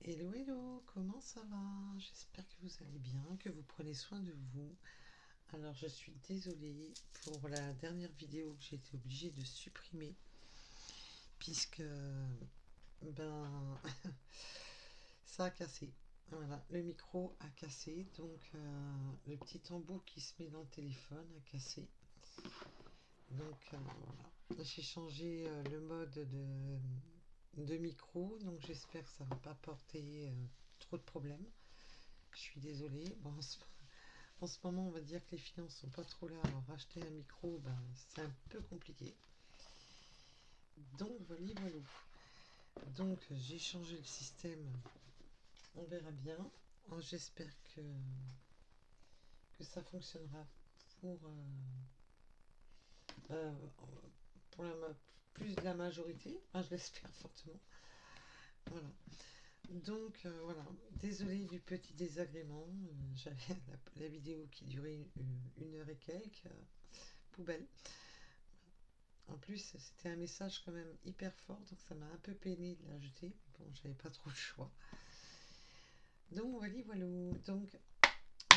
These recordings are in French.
Hello, hello, comment ça va? J'espère que vous allez bien, que vous prenez soin de vous. Alors, je suis désolée pour la dernière vidéo que j'ai été obligée de supprimer, puisque, ben, ça a cassé. Voilà, le micro a cassé, donc le petit embout qui se met dans le téléphone a cassé. Donc, voilà. J'ai changé le mode de micro, donc j'espère que ça ne va pas porter trop de problèmes. Je suis désolée. Bon, en ce moment, on va dire que les finances sont pas trop là. Alors, racheter un micro, ben, c'est un peu compliqué. Donc, voilà, voilà. Donc, j'ai changé le système. On verra bien. J'espère que ça fonctionnera pour, euh, pour plus de la majorité. Enfin, je l'espère fortement. Voilà. Donc, voilà. Désolée du petit désagrément. J'avais la vidéo qui durait une heure et quelques. Poubelle. En plus, c'était un message quand même hyper fort, donc ça m'a un peu peiné de l'ajouter. Bon, j'avais pas trop le choix. Donc voilà, voilà. Donc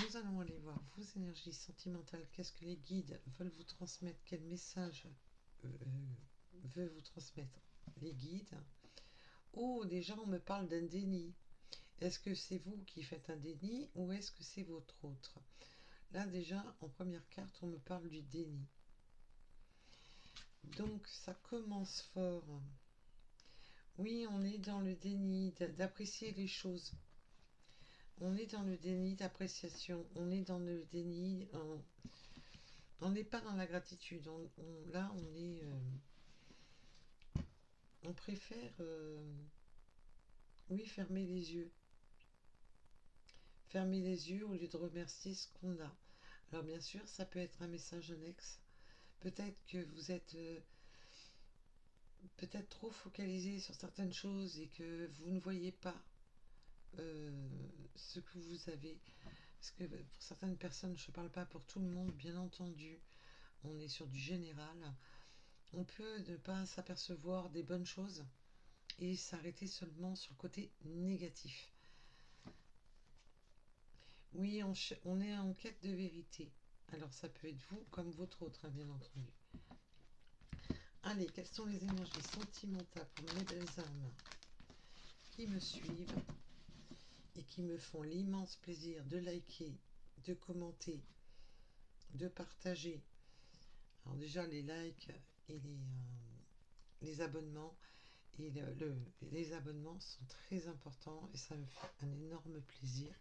nous allons aller voir vos énergies sentimentales. Qu'est-ce que les guides veulent vous transmettre? Quel message euh, veut vous transmettre les guides? Oh, déjà on me parle d'un déni. Est-ce que c'est vous qui faites un déni ou est-ce que c'est votre autre? Là déjà, en première carte, on me parle du déni. Donc ça commence fort. Oui, on est dans le déni d'apprécier les choses. On est dans le déni d'appréciation. On est dans le déni. On n'est pas dans la gratitude. Là, on est. On préfère. Oui, fermer les yeux. Fermer les yeux au lieu de remercier ce qu'on a. Alors, bien sûr, ça peut être un message annexe. Peut-être que vous êtes. Peut-être trop focalisé sur certaines choses et que vous ne voyez pas ce que vous avez. Parce que pour certaines personnes, je ne parle pas pour tout le monde, bien entendu, on est sur du général. On peut ne pas s'apercevoir des bonnes choses et s'arrêter seulement sur le côté négatif. Oui, on est en quête de vérité. Alors ça peut être vous comme votre autre, hein, bien entendu. Allez, quelles sont les énergies sentimentales pour mes belles âmes qui me suivent et qui me font l'immense plaisir de liker, de commenter, de partager. Alors déjà les likes et les abonnements. Et les abonnements sont très importants et ça me fait un énorme plaisir.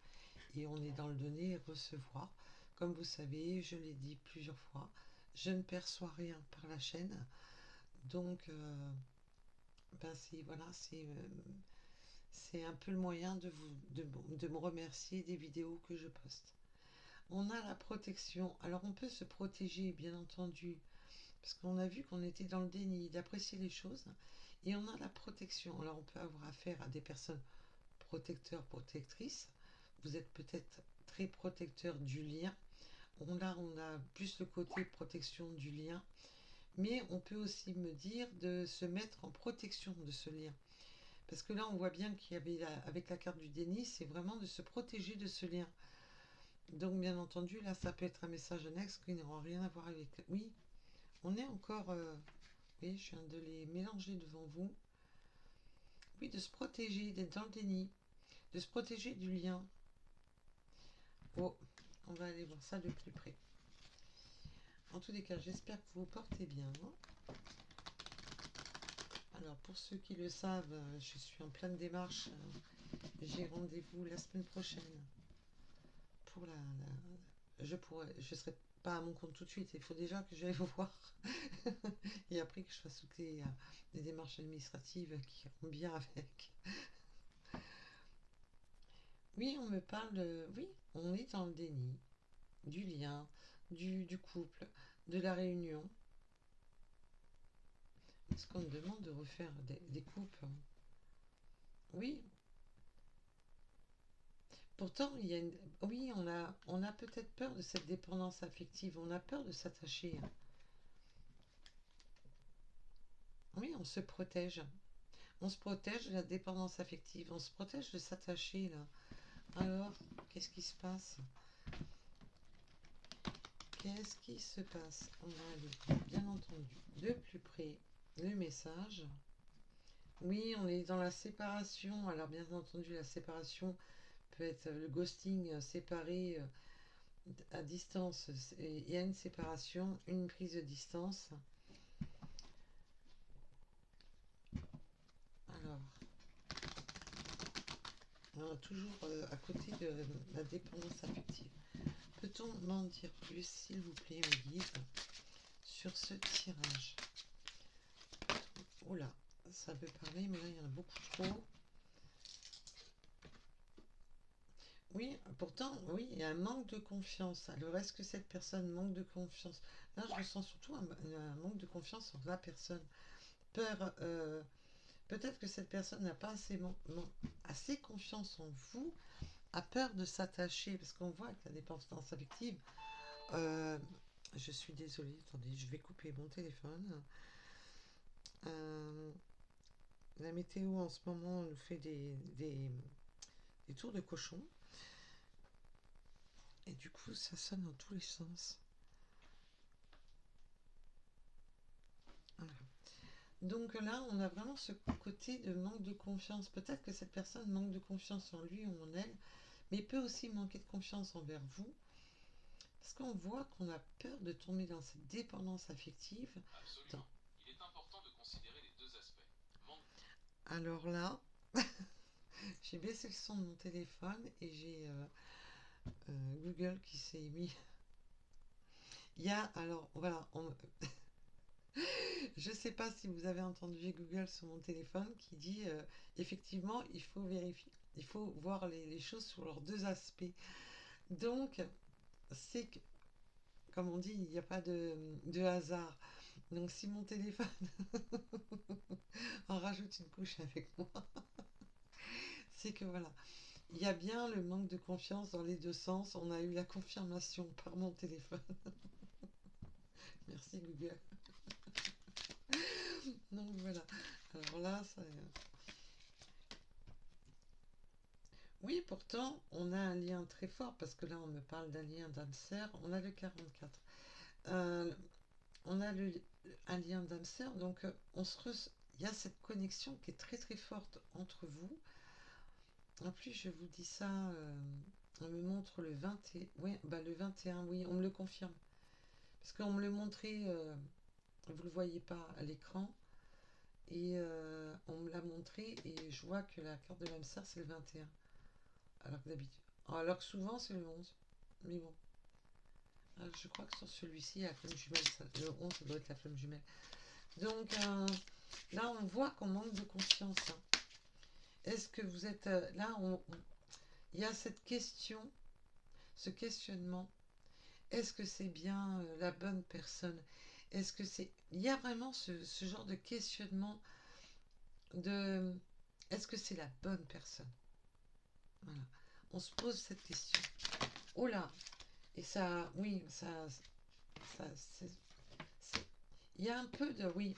Et on est dans le donner et recevoir. Comme vous savez, je l'ai dit plusieurs fois, je ne perçois rien par la chaîne. Donc, ben voilà, c'est un peu le moyen de me remercier des vidéos que je poste. On a la protection. Alors, on peut se protéger, bien entendu, parce qu'on a vu qu'on était dans le déni, d'apprécier les choses. Et on a la protection. Alors, on peut avoir affaire à des personnes protecteurs, protectrices. Vous êtes peut-être très protecteur du lien. Là, on a plus le côté protection du lien. Mais on peut aussi me dire de se mettre en protection de ce lien. Parce que là, on voit bien qu'il y avait, avec la carte du déni, c'est vraiment de se protéger de ce lien. Donc, bien entendu, là, ça peut être un message annexe qui n'aura rien à voir avec... Oui, on est encore... oui, je viens de les mélanger devant vous. Oui, de se protéger, d'être dans le déni, de se protéger du lien. Oh, on va aller voir ça de plus près. En tous les cas, j'espère que vous vous portez bien. Alors, pour ceux qui le savent, je suis en pleine démarche. J'ai rendez-vous la semaine prochaine pour je serai pas à mon compte tout de suite. Il faut déjà que j'aille vous voir et après que je fasse toutes les démarches administratives qui vont bien avec. Oui, on me parle oui, on est dans le déni du lien, du couple, de la réunion. Est-ce qu'on me demande de refaire des couples? Oui. Pourtant, il y a oui, on a peut-être peur de cette dépendance affective. On a peur de s'attacher. Oui, on se protège. On se protège de la dépendance affective, on se protège de s'attacher là. Alors, qu'est-ce qui se passe? Qu'est-ce qui se passe? On va aller, bien entendu, de plus près le message. Oui, on est dans la séparation. Alors, bien entendu, la séparation peut être le ghosting, séparé à distance. Il y a une séparation, une prise de distance. Alors, toujours à côté de la dépendance affective. Peut-on m'en dire plus, s'il vous plaît, mes guides, sur ce tirage? Oh là, ça peut parler, mais là, il y en a beaucoup trop. Oui, pourtant, oui, il y a un manque de confiance. Alors, est-ce que cette personne manque de confiance? Là, je ressens surtout un manque de confiance en la personne. Peur, peut-être que cette personne n'a pas assez confiance en vous, a peur de s'attacher, parce qu'on voit que la dépendance affective, euh, je suis désolée, attendez, je vais couper mon téléphone. Euh, la météo en ce moment nous fait des tours de cochon, et du coup ça sonne dans tous les sens. Voilà. Donc là, on a vraiment ce côté de manque de confiance. Peut-être que cette personne manque de confiance en lui ou en elle, mais peut aussi manquer de confiance envers vous. Parce qu'on voit qu'on a peur de tomber dans cette dépendance affective. Absolument. Il est important de considérer les deux aspects. Alors là, j'ai baissé le son de mon téléphone et j'ai Google qui s'est mis. Il y a, alors voilà, je ne sais pas si vous avez entendu Google sur mon téléphone qui dit effectivement, il faut vérifier, il faut voir les choses sur leurs deux aspects. Donc, c'est que, comme on dit, il n'y a pas de hasard. Donc, si mon téléphone en rajoute une couche avec moi, c'est que voilà, il y a bien le manque de confiance dans les deux sens. On a eu la confirmation par mon téléphone. Merci Google. Donc voilà. Alors là, ça. Oui, pourtant, on a un lien très fort, parce que là, on me parle d'un lien d'âme sœur. On a le 44. Euh, on a un lien d'âme sœur, donc il y a cette connexion qui est très très forte entre vous. En plus, je vous dis ça, on me montre le 20 ouais, bah le 21, oui, on me le confirme. Parce qu'on me le montrait, vous ne le voyez pas à l'écran, et on me l'a montré, et je vois que la carte de l'âme sœur, c'est le 21. Alors que d'habitude. Alors que souvent, c'est le 11. Mais bon. Je crois que sur celui-ci, il y a la flamme jumelle. Le 11, ça doit être la flamme jumelle. Donc, là, on voit qu'on manque de confiance. Hein. Est-ce que vous êtes... là, il y a cette question, ce questionnement. Est-ce que c'est bien la bonne personne? Est-ce que c'est... Il y a vraiment ce genre de questionnement de... Est-ce que c'est la bonne personne? Voilà. On se pose cette question. Oh là! Et ça, oui, ça il y a un peu de, oui.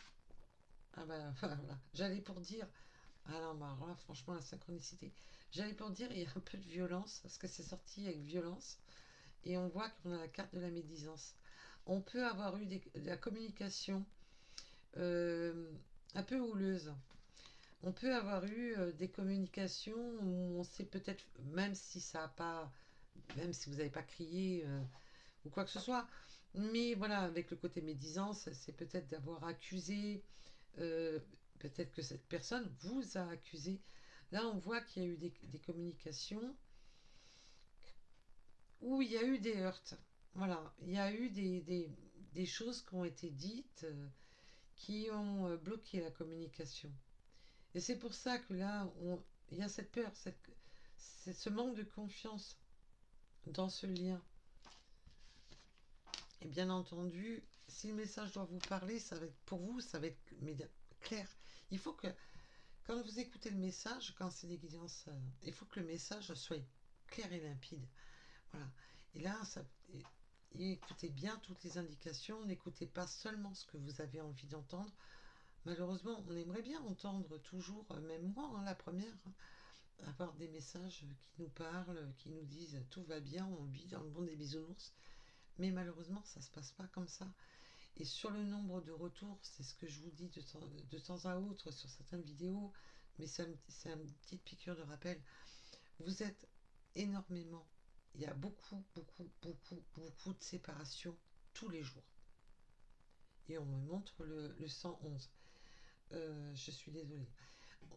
Ah ben, voilà. J'allais pour dire, ah non, bah, alors là, franchement, la synchronicité. J'allais pour dire, il y a un peu de violence, parce que c'est sorti avec violence, et on voit qu'on a la carte de la médisance. On peut avoir eu de la communication euh, un peu houleuse. On peut avoir eu des communications où on sait peut-être, même si ça a pas, même si vous n'avez pas crié ou quoi que ce soit, mais voilà, avec le côté médisance, c'est peut-être d'avoir accusé, euh, peut-être que cette personne vous a accusé. Là, on voit qu'il y a eu des communications où il y a eu des heurts. Voilà, il y a eu des choses qui ont été dites qui ont bloqué la communication. Et c'est pour ça que là, il y a cette peur, ce manque de confiance dans ce lien. Et bien entendu, si le message doit vous parler, ça va être pour vous, ça va être clair. Il faut que, quand vous écoutez le message, quand c'est des guidances, il faut que le message soit clair et limpide. Voilà. Et là, écoutez bien toutes les indications, n'écoutez pas seulement ce que vous avez envie d'entendre. Malheureusement, on aimerait bien entendre toujours, même moi, hein, la première, avoir des messages qui nous parlent, qui nous disent tout va bien, on vit dans le monde des bisounours. Mais malheureusement, ça se passe pas comme ça. Et sur le nombre de retours, c'est ce que je vous dis de temps à autre sur certaines vidéos, mais c'est une petite piqûre de rappel. Vous êtes énormément. Il y a beaucoup, beaucoup, beaucoup, beaucoup de séparations tous les jours. Et on me montre le 111. Je suis désolée.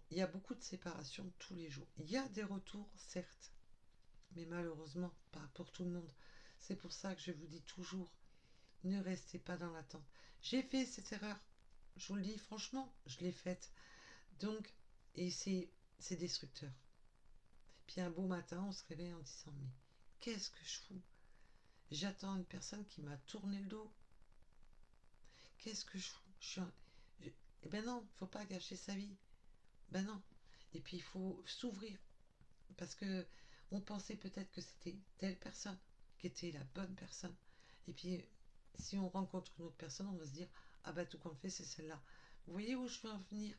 Il y a beaucoup de séparations tous les jours. Il y a des retours, certes, mais malheureusement, pas pour tout le monde. C'est pour ça que je vous dis toujours, ne restez pas dans l'attente. J'ai fait cette erreur. Je vous le dis franchement, je l'ai faite. Donc, et c'est destructeur. Puis un beau matin, on se réveille en disant, mais qu'est-ce que je fous? J'attends une personne qui m'a tourné le dos. Qu'est-ce que je fous? Eh ben non, faut pas gâcher sa vie. Ben non. Et puis il faut s'ouvrir. Parce que on pensait peut-être que c'était telle personne qui était la bonne personne. Et puis si on rencontre une autre personne, on va se dire, ah bah tout compte fait, c'est celle-là. Vous voyez où je veux en venir?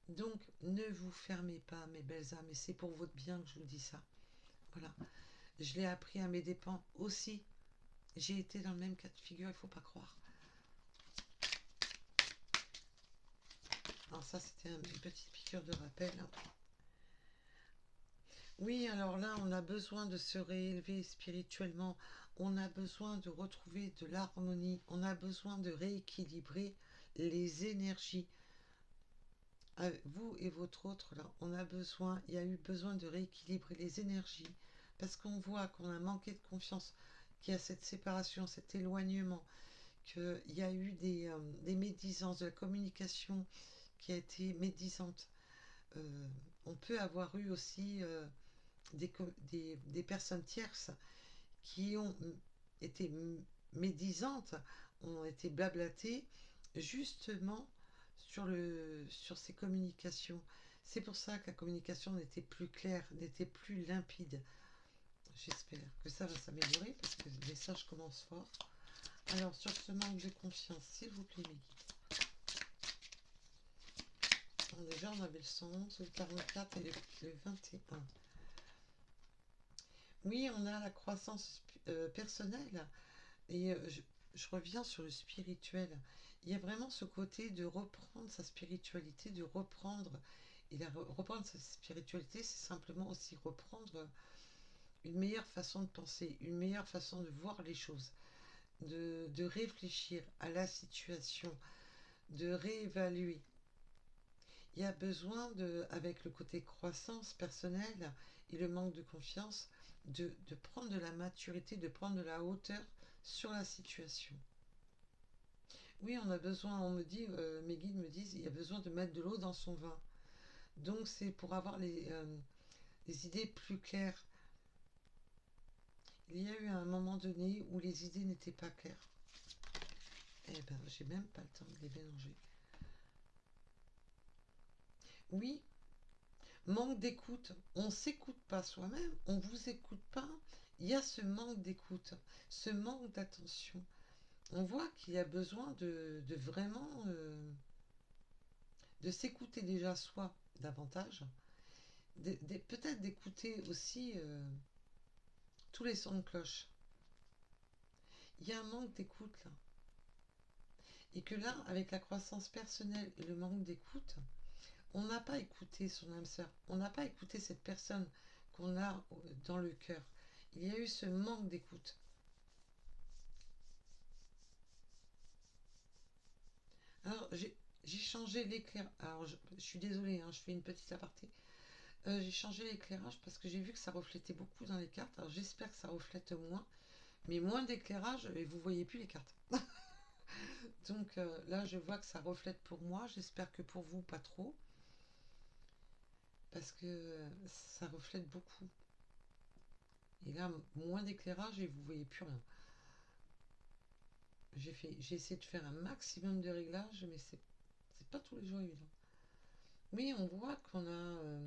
Donc ne vous fermez pas, mes belles âmes, et c'est pour votre bien que je vous dis ça. Voilà. Je l'ai appris à mes dépens aussi. J'ai été dans le même cas de figure, il ne faut pas croire. Alors ça, c'était une petite piqûre de rappel. Oui, alors là, on a besoin de se réélever spirituellement. On a besoin de retrouver de l'harmonie. On a besoin de rééquilibrer les énergies. Vous et votre autre, là, il y a eu besoin de rééquilibrer les énergies parce qu'on voit qu'on a manqué de confiance, qu'il y a cette séparation, cet éloignement, qu'il y a eu des médisances, de la communication qui a été médisante. On peut avoir eu aussi des personnes tierces qui ont été médisantes, ont été blablatées, justement sur ces communications. C'est pour ça que la communication n'était plus claire, n'était plus limpide. J'espère que ça va s'améliorer parce que le message commence fort. Alors, sur ce manque de confiance, s'il vous plaît, mes guides. Alors, déjà, on avait le 111, le 44 et le 21. Oui, on a la croissance personnelle. Et je reviens sur le spirituel. Il y a vraiment ce côté de reprendre sa spiritualité, de reprendre. Et reprendre sa spiritualité, c'est simplement aussi reprendre une meilleure façon de penser, une meilleure façon de voir les choses, de réfléchir à la situation, de réévaluer. Il y a besoin avec le côté croissance personnelle et le manque de confiance, de prendre de la maturité, de prendre de la hauteur sur la situation. Oui, on a besoin, on me dit, mes guides me disent, il y a besoin de mettre de l'eau dans son vin. Donc c'est pour avoir les idées plus claires. Il y a eu un moment donné où les idées n'étaient pas claires. Eh ben, j'ai même pas le temps de les mélanger. Oui, manque d'écoute. On s'écoute pas soi-même, on vous écoute pas. Il y a ce manque d'écoute, ce manque d'attention. On voit qu'il y a besoin de vraiment de s'écouter déjà soi davantage, peut-être d'écouter aussi tous les sons de cloche. Il y a un manque d'écoute là. Et que là, avec la croissance personnelle et le manque d'écoute, on n'a pas écouté son âme sœur. On n'a pas écouté cette personne qu'on a dans le cœur. Il y a eu ce manque d'écoute. Alors, j'ai changé l'éclairage. Alors, je suis désolée, hein, je fais une petite aparté. J'ai changé l'éclairage parce que j'ai vu que ça reflétait beaucoup dans les cartes. Alors, j'espère que ça reflète moins. Mais moins d'éclairage et vous voyez plus les cartes. Donc là, je vois que ça reflète pour moi. J'espère que pour vous, pas trop. Parce que ça reflète beaucoup. Et là, moins d'éclairage et vous voyez plus rien. J'ai essayé de faire un maximum de réglages, mais c'est pas tous les jours évident. Oui, on voit qu'on a...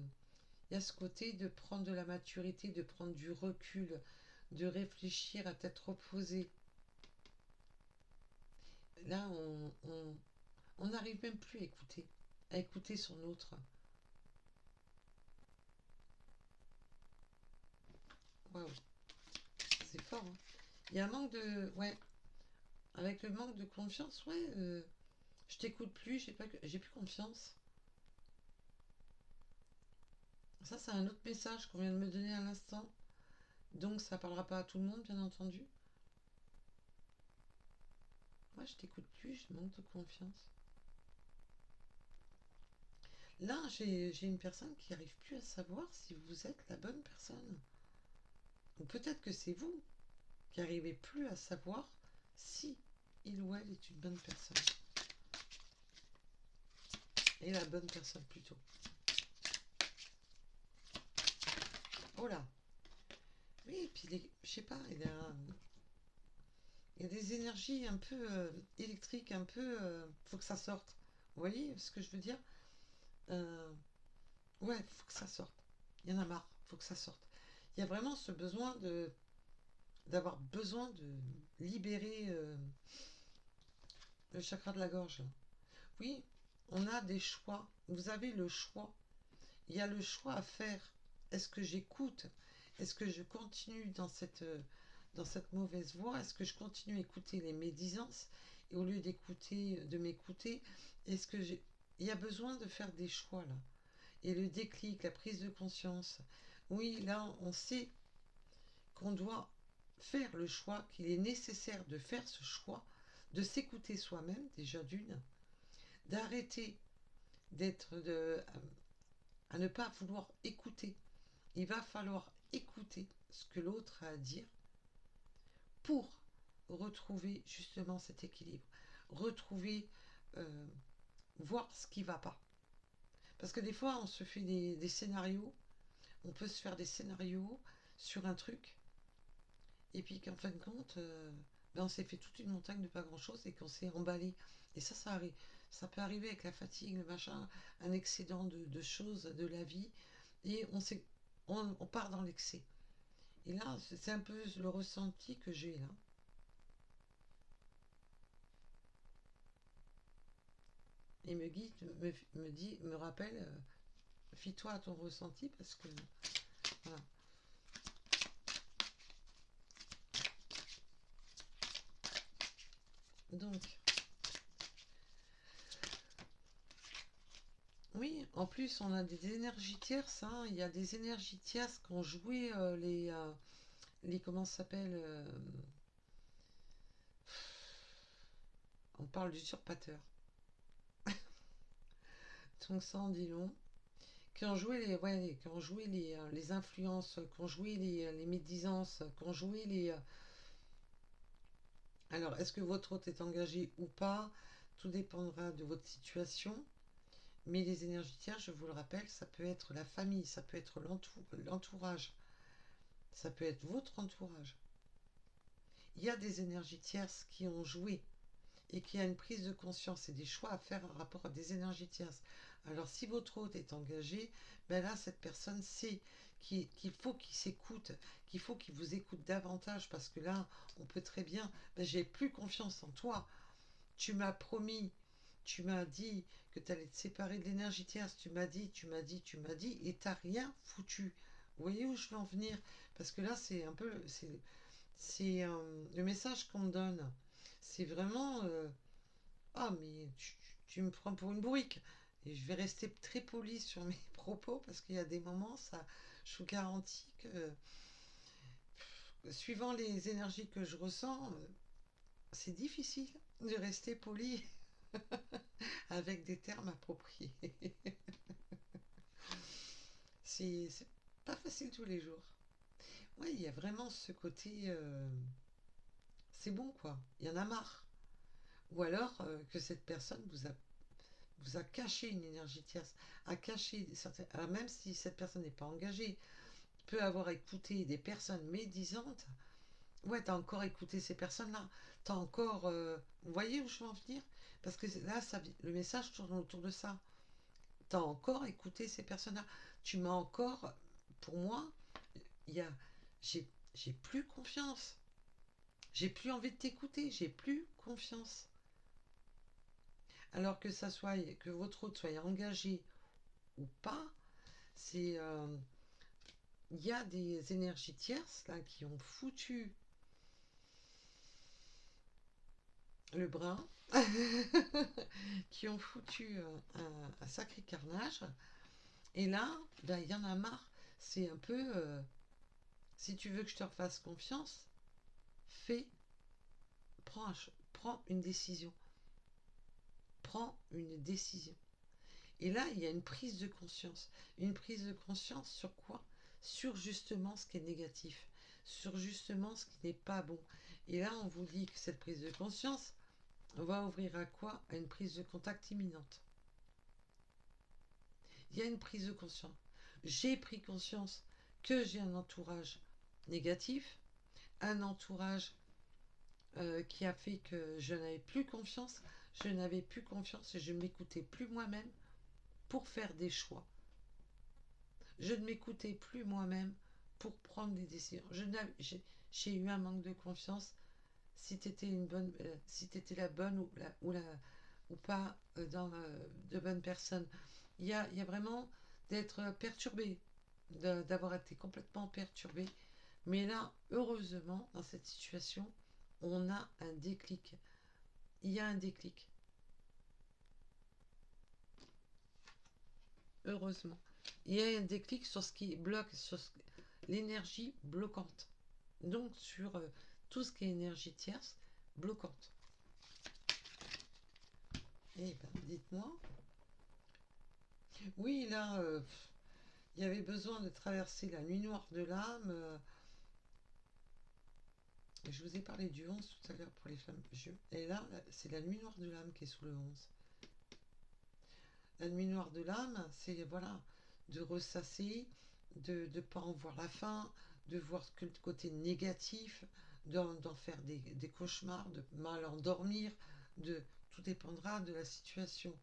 il y a ce côté de prendre de la maturité, de prendre du recul, de réfléchir à tête reposée. Là, On n'arrive même plus à écouter son autre. Waouh, c'est fort, hein. Il y a un manque de... Ouais, avec le manque de confiance, ouais, je t'écoute plus, j'ai plus confiance. Ça, c'est un autre message qu'on vient de me donner à l'instant. Donc, ça parlera pas à tout le monde, bien entendu. Moi, je t'écoute plus, je manque de confiance. Là, j'ai une personne qui n'arrive plus à savoir si vous êtes la bonne personne. Ou peut-être que c'est vous qui n'arrivez plus à savoir si il ou elle est une bonne personne. Et la bonne personne plutôt. Oh là. Oui, et puis je sais pas, il y a des énergies un peu électriques, un peu... faut que ça sorte. Vous voyez ce que je veux dire? Euh, ouais, faut que ça sorte. Il y en a marre, faut que ça sorte. Il y a vraiment ce besoin d'avoir besoin de libérer le chakra de la gorge. Oui, on a des choix. Vous avez le choix. Il y a le choix à faire. Est-ce que j'écoute? Est-ce que je continue dans cette mauvaise voie? Est-ce que je continue à écouter les médisances? Et au lieu de m'écouter, est-ce que j'ai... Il y a besoin de faire des choix là. Et le déclic, la prise de conscience. Oui, là, on sait qu'on doit faire le choix, qu'il est nécessaire de faire ce choix, de s'écouter soi-même, déjà d'une, d'arrêter à ne pas vouloir écouter. Il va falloir écouter ce que l'autre a à dire pour retrouver justement cet équilibre, retrouver, euh, voir ce qui ne va pas. Parce que des fois, on se fait des scénarios, on peut se faire des scénarios sur un truc, et puis qu'en fin de compte, ben on s'est fait toute une montagne de pas grand-chose et qu'on s'est emballé. Et ça arrive. Ça peut arriver avec la fatigue, le machin, un excédent de choses de la vie, et on part dans l'excès. Et là, c'est un peu le ressenti que j'ai là. Et me guide, me rappelle, fie-toi à ton ressenti parce que voilà. Donc, oui, en plus, on a des énergies tierces, hein. Il y a des énergies tierces qui ont joué les comment ça s'appelle on parle d'usurpateur. Donc ça en dit long. Qui ont joué qui ont joué les influences, qui ont joué les médisances, qui ont joué les. Alors, est-ce que votre hôte est engagé ou pas? Tout dépendra de votre situation. Mais les énergies tierces, je vous le rappelle, ça peut être la famille, ça peut être l'entourage, ça peut être votre entourage. Il y a des énergies tierces qui ont joué et qui a une prise de conscience et des choix à faire en rapport à des énergies tierces. Alors si votre hôte est engagé, ben là cette personne sait qu'il faut qu'il s'écoute, qu'il faut qu'il vous écoute davantage parce que là on peut très bien, ben, j'ai plus confiance en toi, tu m'as promis, tu m'as dit que tu allais te séparer de l'énergie tierce, tu m'as dit et t'as rien foutu. Vous voyez où je veux en venir? Parce que là c'est un peu, c'est le message qu'on me donne. C'est vraiment ah, mais tu me prends pour une bourrique. Et je vais rester très poli sur mes propos parce qu'il y a des moments, ça, je vous garantis que suivant les énergies que je ressens, c'est difficile de rester poli avec des termes appropriés. C'est pas facile tous les jours. Ouais, il y a vraiment ce côté. C'est bon quoi, il y en a marre. Ou alors que cette personne vous a caché une énergie tierce, a caché certaines... Alors même si cette personne n'est pas engagée, peut avoir écouté des personnes médisantes, ouais, t'as encore écouté ces personnes-là, t'as encore... vous voyez où je veux en venir? Parce que là, le message tourne autour de ça. T'as encore écouté ces personnes-là. Tu m'as encore... Pour moi, il y a... J'ai, j'ai plus confiance. J'ai plus envie de t'écouter. J'ai plus confiance. Alors que ça soit, que votre hôte soit engagé ou pas, c'est... il y a des énergies tierces là qui ont foutu le bras, qui ont foutu un sacré carnage. Et là, ben, il y en a marre. C'est un peu, si tu veux que je te refasse confiance, fais, prends une décision. Prends une décision. Et là, il y a une prise de conscience. Une prise de conscience sur quoi? Sur justement ce qui est négatif. Sur justement ce qui n'est pas bon. Et là, on vous dit que cette prise de conscience va ouvrir à quoi? À une prise de contact imminente. Il y a une prise de conscience. J'ai pris conscience que j'ai un entourage négatif, un entourage qui a fait que je n'avais plus confiance, et je ne m'écoutais plus moi-même pour faire des choix. Je ne m'écoutais plus moi-même pour prendre des décisions. J'ai eu un manque de confiance si tu étais si t'étais la bonne ou pas de bonnes personnes. Il y a vraiment d'être perturbé, d'avoir été complètement perturbé. Mais là, heureusement, dans cette situation, on a un déclic. Il y a un déclic. Heureusement. Il y a un déclic sur ce qui bloque, l'énergie bloquante. Donc sur tout ce qui est énergie tierce bloquante. Eh ben, dites-moi. Oui, là, il y avait besoin de traverser la nuit noire de l'âme. Je vous ai parlé du 11 tout à l'heure pour les flammes. Et là, c'est la nuit noire de l'âme qui est sous le 11. La nuit noire de l'âme, c'est voilà, de ressasser, de ne pas en voir la fin, de voir que le côté négatif, d'en faire des cauchemars, de mal endormir, tout dépendra de la situation,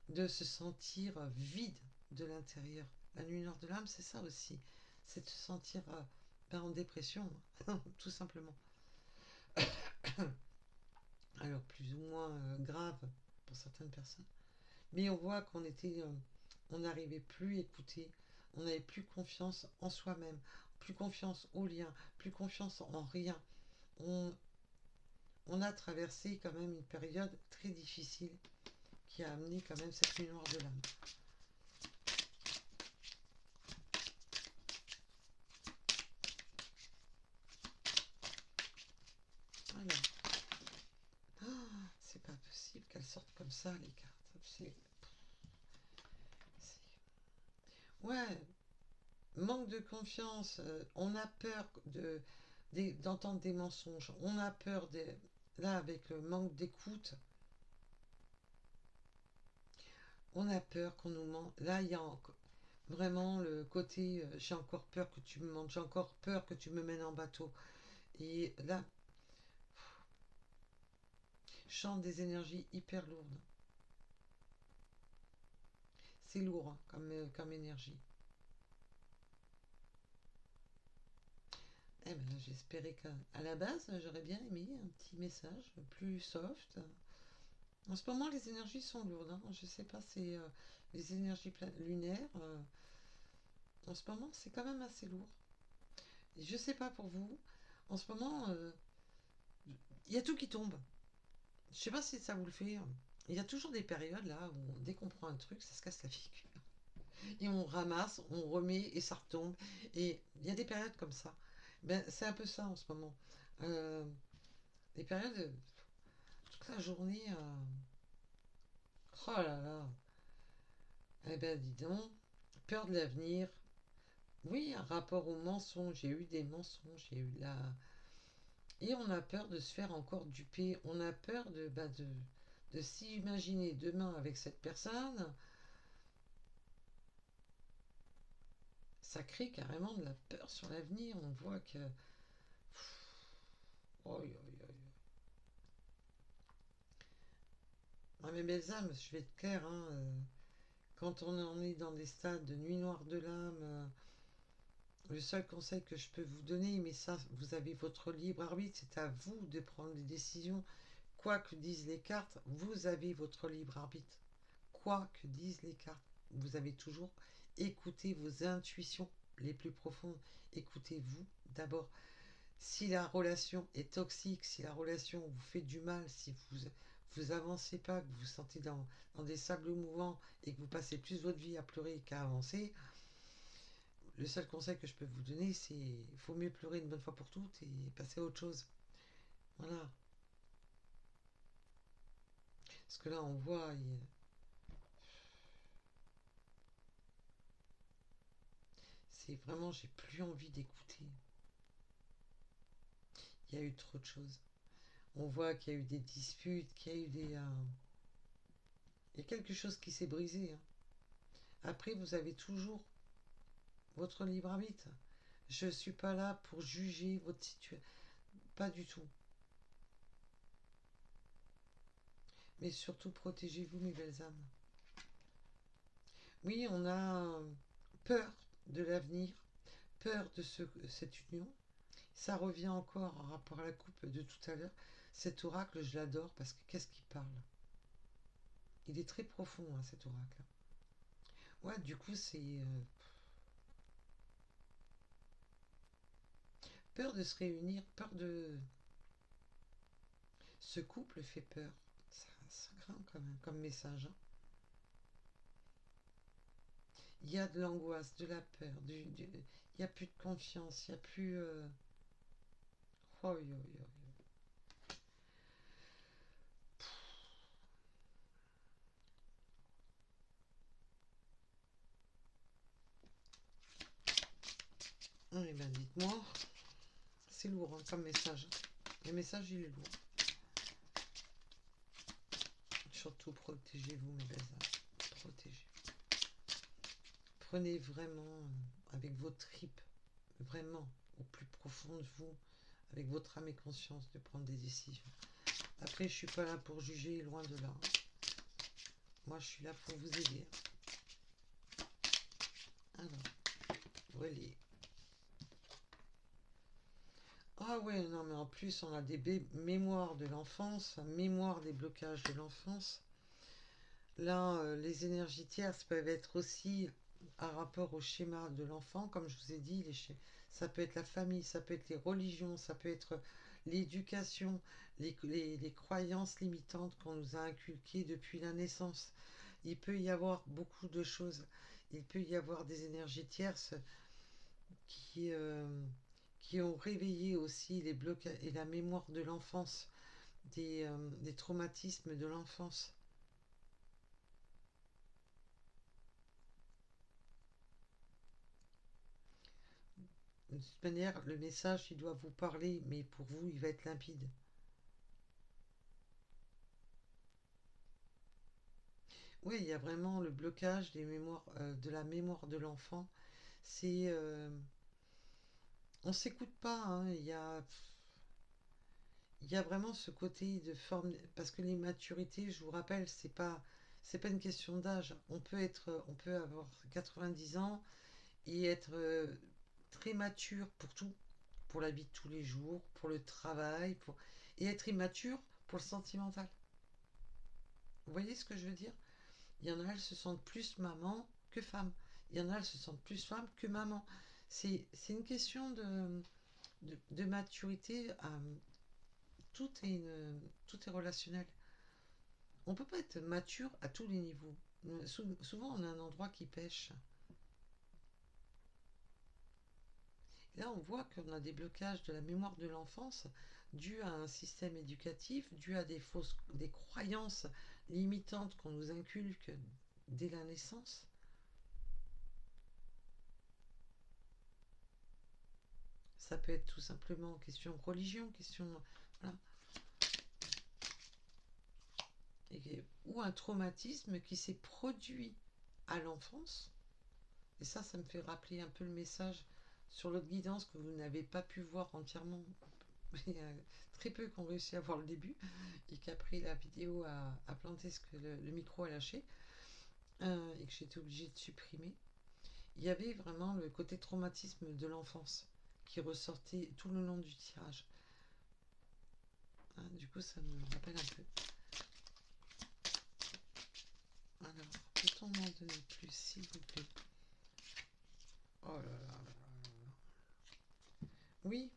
de se sentir vide de l'intérieur. La nuit noire de l'âme, c'est ça aussi, c'est de se sentir en dépression, tout simplement. Alors plus ou moins grave pour certaines personnes. Mais on voit on n'arrivait plus à écouter, on n'avait plus confiance en soi-même, plus confiance au lien, plus confiance en rien. On, on a traversé quand même une période très difficile qui a amené quand même cette nuit noire de l'âme. Alors, c'est pas possible qu'elles sortent comme ça les cartes. Ouais, manque de confiance, on a peur d'entendre des mensonges, on a peur là avec le manque d'écoute, on a peur qu'on nous mente. Là, il y a vraiment le côté j'ai encore peur que tu me mentes, j'ai encore peur que tu me mènes en bateau. Et là, je chante des énergies hyper lourdes. C'est lourd hein, comme énergie. Eh ben, j'espérais qu'à la base, j'aurais bien aimé un petit message plus soft. En ce moment, les énergies sont lourdes. Hein. Je sais pas, c'est les énergies lunaires. En ce moment, c'est quand même assez lourd. Et je sais pas pour vous. En ce moment, il y a tout qui tombe. Je sais pas si ça vous le fait. Il y a toujours des périodes là où dès qu'on prend un truc, ça se casse la figure. Et on ramasse, on remet et ça retombe. Et il y a des périodes comme ça. Ben, c'est un peu ça en ce moment. Euh, des périodes, toute la journée. Oh là là. Eh ben dis donc, peur de l'avenir. Oui, un rapport au mensonge. J'ai eu des mensonges, j'ai eu la... Et on a peur de se faire encore duper. On a peur de s'imaginer demain avec cette personne. Ça crée carrément de la peur sur l'avenir. On voit que... Oh, ah, mes belles âmes, je vais être claire, hein, quand on en est dans des stades de nuit noire de l'âme, le seul conseil que je peux vous donner, mais ça, vous avez votre libre arbitre, c'est à vous de prendre des décisions. quoi que disent les cartes, vous avez votre libre arbitre. Quoi que disent les cartes, vous avez toujours écouté vos intuitions les plus profondes. Écoutez-vous d'abord. Si la relation est toxique, si la relation vous fait du mal, si vous avancez pas, que vous vous sentez dans des sables mouvants et que vous passez plus votre vie à pleurer qu'à avancer, le seul conseil que je peux vous donner, c'est il faut mieux pleurer une bonne fois pour toutes et passer à autre chose. Voilà. Parce que là, on voit, c'est vraiment, j'ai plus envie d'écouter. Il y a eu trop de choses. On voit qu'il y a eu des disputes, qu'il y a eu des... il y a quelque chose qui s'est brisé, hein. Après, vous avez toujours votre libre arbitre. Je ne suis pas là pour juger votre situation. Pas du tout. Mais surtout, protégez-vous, mes belles âmes. Oui, on a peur de l'avenir, peur de cette union. Ça revient encore en rapport à la coupe de tout à l'heure. Cet oracle, je l'adore parce que qu'est-ce qu'il parle? Il est très profond, hein, cet oracle. Ouais, du coup, c'est peur de se réunir, peur de... Ce couple fait peur. Ça craint quand même comme message, hein. Il y a de l'angoisse, de la peur, il n'y a plus de confiance, il n'y a plus... Oh, yo, yo, yo. Eh ben, dites-moi, c'est lourd, hein, comme message. Le message, il est lourd. Surtout, protégez-vous, mes belles âmes. Protégez. Prenez vraiment avec vos tripes, vraiment au plus profond de vous, avec votre âme et conscience, de prendre des décisions. Après, je suis pas là pour juger, loin de là. Moi, je suis là pour vous aider. Alors, voilà. Ah ouais, non, mais en plus, on a des mémoires de l'enfance, mémoire des blocages de l'enfance. Là, les énergies tierces peuvent être aussi à rapport au schéma de l'enfant, comme je vous ai dit, ça peut être la famille, ça peut être les religions, ça peut être l'éducation, les croyances limitantes qu'on nous a inculquées depuis la naissance. Il peut y avoir beaucoup de choses. Il peut y avoir des énergies tierces qui, euh, qui ont réveillé aussi les blocages et la mémoire de l'enfance, des traumatismes de l'enfance. De toute manière, le message, il doit vous parler, mais pour vous, il va être limpide. Oui, il y a vraiment le blocage des mémoires, de la mémoire de l'enfant. C'est, on s'écoute pas, hein. Il y a vraiment ce côté de forme, parce que l'immaturité, je vous rappelle, c'est pas une question d'âge. On peut avoir 90 ans et être très mature pour tout, pour la vie de tous les jours, pour le travail, et être immature pour le sentimental. Vous voyez ce que je veux dire? Il y en a, elles se sentent plus maman que femme. Il y en a, elles se sentent plus femme que maman. C'est une question de maturité. Tout est, tout est relationnel. On ne peut pas être mature à tous les niveaux. Souvent, on a un endroit qui pêche. Et là, on voit qu'on a des blocages de la mémoire de l'enfance dus à un système éducatif, dus à des croyances limitantes qu'on nous inculque dès la naissance. Ça peut être tout simplement question religion, question... Voilà. Ou un traumatisme qui s'est produit à l'enfance. Et ça me fait rappeler un peu le message sur l'autre guidance que vous n'avez pas pu voir entièrement. Il y a très peu qui ont réussi à voir le début et qu'après la vidéo a planté ce que le micro a lâché et que j'étais obligée de supprimer. Il y avait vraiment le côté traumatisme de l'enfance qui ressortait tout le long du tirage. Hein, du coup, ça me rappelle un peu. Alors, peut-on m'en donner plus, s'il vous plaît? Oh là là là là là. Oui,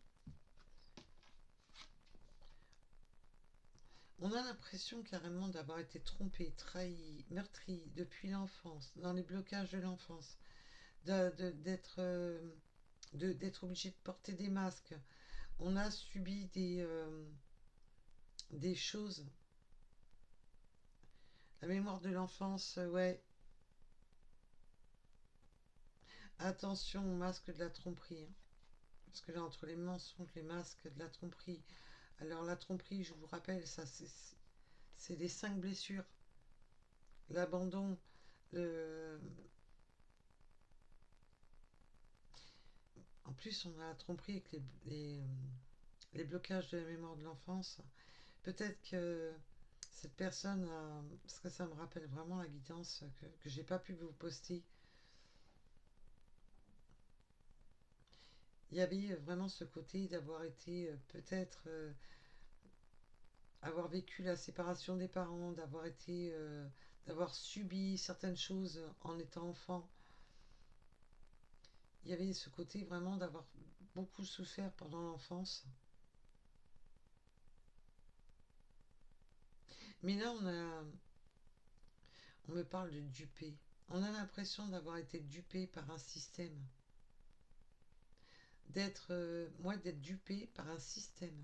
on a l'impression carrément d'avoir été trompé, trahi, meurtri depuis l'enfance, dans les blocages de l'enfance, d'être obligé de porter des masques. On a subi des choses. La mémoire de l'enfance, ouais. Attention au masque de la tromperie, hein. Parce que là, entre les mensonges, les masques de la tromperie. Alors, la tromperie, je vous rappelle, ça, c'est les 5 blessures. L'abandon, le... en plus, on a la tromperie avec les blocages de la mémoire de l'enfance. Peut-être que cette personne a... Parce que ça me rappelle vraiment la guidance que j'ai pas pu vous poster. Il y avait vraiment ce côté d'avoir été peut-être avoir vécu la séparation des parents, d'avoir subi certaines choses en étant enfant. Il y avait ce côté vraiment d'avoir beaucoup souffert pendant l'enfance. Mais là, on me parle de duper. On a l'impression d'avoir été dupé par un système. D'être dupé par un système.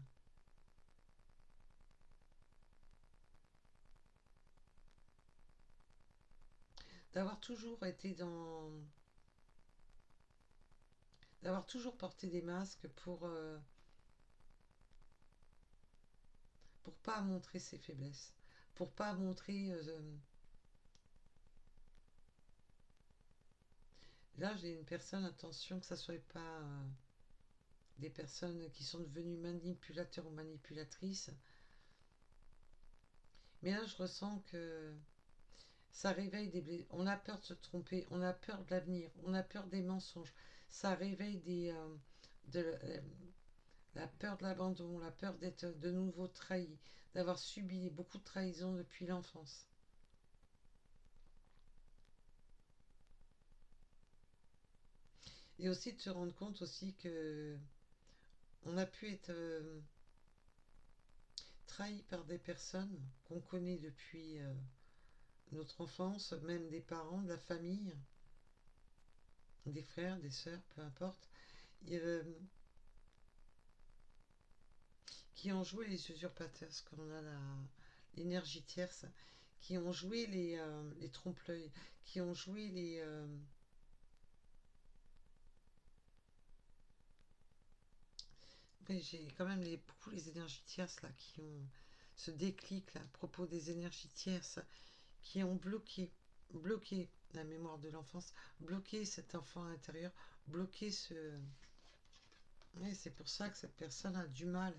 D'avoir toujours été dans... D'avoir toujours porté des masques pour pas montrer ses faiblesses. Pour pas montrer... là, j'ai une personne, attention que ça soit pas des personnes qui sont devenues manipulateurs ou manipulatrices. Mais là, je ressens que ça réveille des blessures. On a peur de se tromper, on a peur de l'avenir, on a peur des mensonges. Ça réveille la peur de l'abandon, la peur d'être de nouveau trahi, d'avoir subi beaucoup de trahisons depuis l'enfance. Et aussi de se rendre compte aussi que on a pu être trahi par des personnes qu'on connaît depuis notre enfance, même des parents, de la famille, des frères, des sœurs, peu importe, et, qui ont joué les usurpateurs, parce qu'on a l'énergie tierce, qui ont joué les trompe-l'œil, qui ont joué mais j'ai quand même beaucoup les énergies tierces là, qui ont ce déclic là, à propos des énergies tierces, qui ont bloqué la mémoire de l'enfance, bloqué cet enfant intérieur, bloqué ce... Oui, c'est pour ça que cette personne a du mal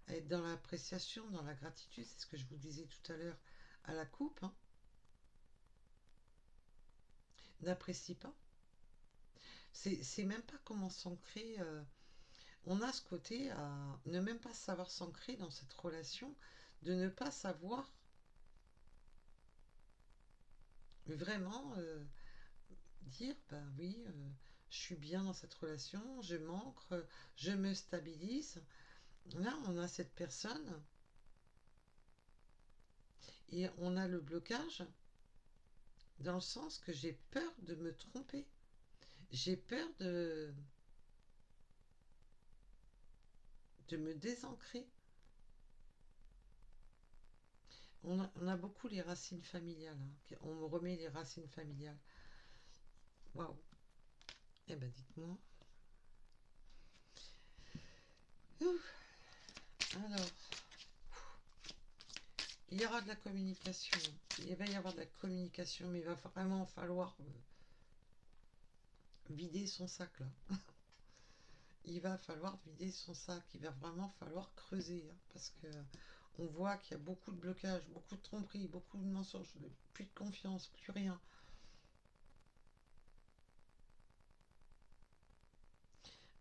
à être dans l'appréciation, dans la gratitude, c'est ce que je vous disais tout à l'heure à la coupe, hein. N'apprécie pas. C'est même pas comment s'ancrer. On a ce côté à ne même pas savoir s'ancrer dans cette relation, de ne pas savoir vraiment dire, ben oui, je suis bien dans cette relation, je m'ancre, je me stabilise. Là, on a cette personne et on a le blocage dans le sens que j'ai peur de me tromper. J'ai peur de me désancrer. On a beaucoup les racines familiales, hein. On me remet les racines familiales. Waouh. Eh ben dites-moi. Alors, il y aura de la communication. Il va y avoir de la communication, mais il va vraiment falloir vider son sac là. Il va falloir vider son sac. Il va vraiment falloir creuser, hein, parce que on voit qu'il y a beaucoup de blocages, beaucoup de tromperies, beaucoup de mensonges, plus de confiance, plus rien.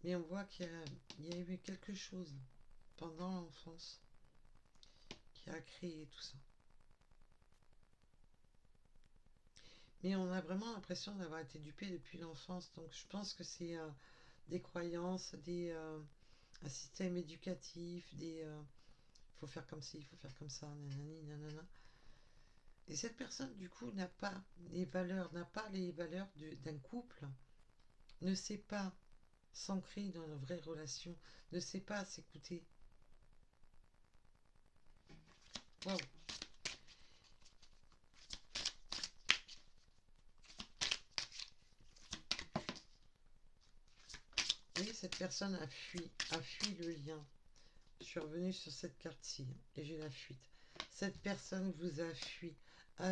Mais on voit qu'il y a eu quelque chose pendant l'enfance qui a créé tout ça. Mais on a vraiment l'impression d'avoir été dupé depuis l'enfance. Donc je pense que c'est des croyances, un système éducatif, il faut faire comme ci, il faut faire comme ça, nanani, nanana. Et cette personne, du coup, n'a pas les valeurs d'un couple, ne sait pas s'ancrer dans une vraie relation, ne sait pas s'écouter. Waouh! Oui, cette personne a fui le lien. Je suis revenue sur cette carte-ci et j'ai la fuite. Cette personne vous a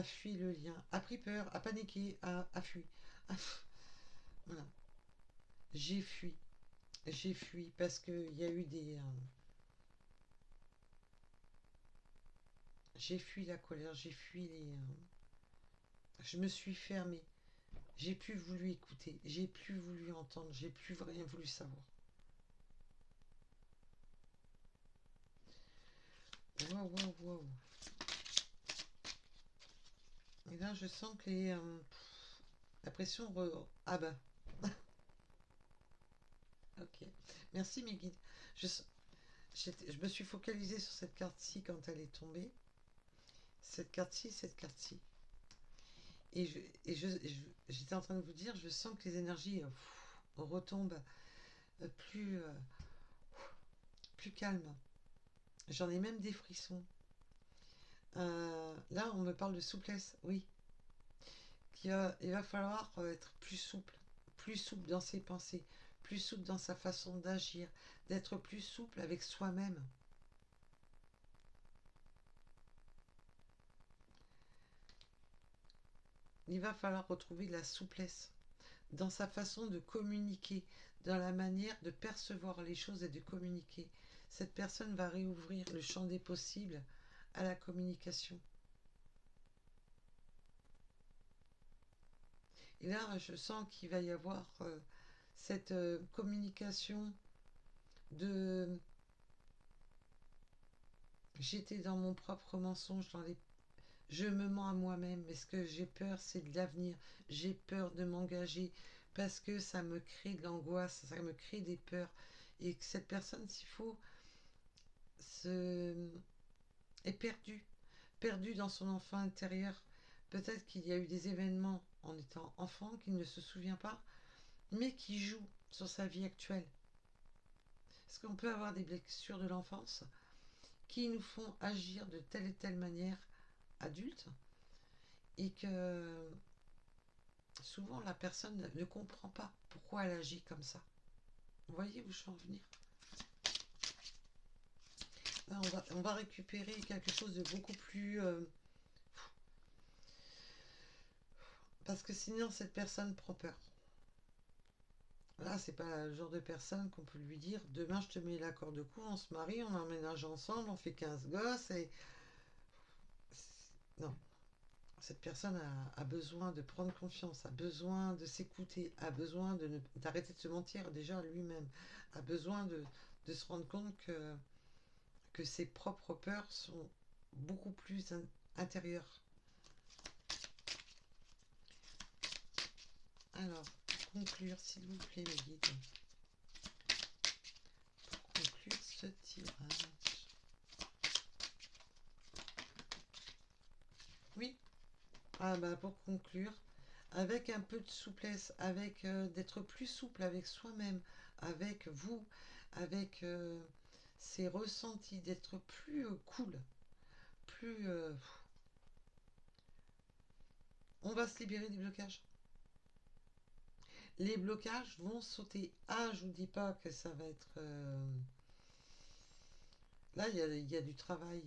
fui le lien, a pris peur, a paniqué, a fui. A- Voilà. J'ai fui. J'ai fui parce qu'il y a eu j'ai fui la colère, j'ai fui je me suis fermée. J'ai plus voulu écouter, j'ai plus voulu entendre, j'ai plus rien voulu savoir. Waouh, waouh, waouh. Et là, je sens que la pression. Ah bah, ok. Merci mes guides. Je, je me suis focalisée sur cette carte-ci quand elle est tombée. Cette carte-ci, cette carte-ci. Et j'étais en train de vous dire, je sens que les énergies retombent plus, plus calmes. J'en ai même des frissons. Là, on me parle de souplesse, oui. Il va falloir être plus souple dans ses pensées, plus souple dans sa façon d'agir, d'être plus souple avec soi-même. Il va falloir retrouver de la souplesse dans sa façon de communiquer, dans la manière de percevoir les choses et de communiquer. Cette personne va réouvrir le champ des possibles à la communication. Et là, je sens qu'il va y avoir cette communication de j'étais dans mon propre mensonge, je me mens à moi-même, mais ce que j'ai peur, c'est de l'avenir. J'ai peur de m'engager parce que ça me crée de l'angoisse, ça me crée des peurs. Et que cette personne, s'il faut, se... est perdue, perdue dans son enfant intérieur. Peut-être qu'il y a eu des événements en étant enfant qu'il ne se souvient pas, mais qui jouent sur sa vie actuelle. Parce qu'on peut avoir des blessures de l'enfance qui nous font agir de telle et telle manière adulte et que souvent la personne ne comprend pas pourquoi elle agit comme ça. Vous voyez où je veux en venir? Là, on va récupérer quelque chose de beaucoup plus... parce que sinon cette personne prend peur. Là, c'est pas le genre de personne qu'on peut lui dire demain je te mets l'accord de cou, on se marie, on emménage ensemble, on fait 15 gosses et. Non. Cette personne a besoin de prendre confiance, a besoin de s'écouter, a besoin d'arrêter de se mentir déjà à lui-même, a besoin de se rendre compte que ses propres peurs sont beaucoup plus intérieures. Alors, pour conclure, s'il vous plaît, mes guides, pour conclure ce tirage. Oui, ah bah pour conclure, avec un peu de souplesse, avec d'être plus souple avec soi-même, avec vous, avec ses ressentis, d'être plus cool, plus... on va se libérer des blocages. Les blocages vont sauter. Ah, je vous dis pas que ça va être... Là, il y a du travail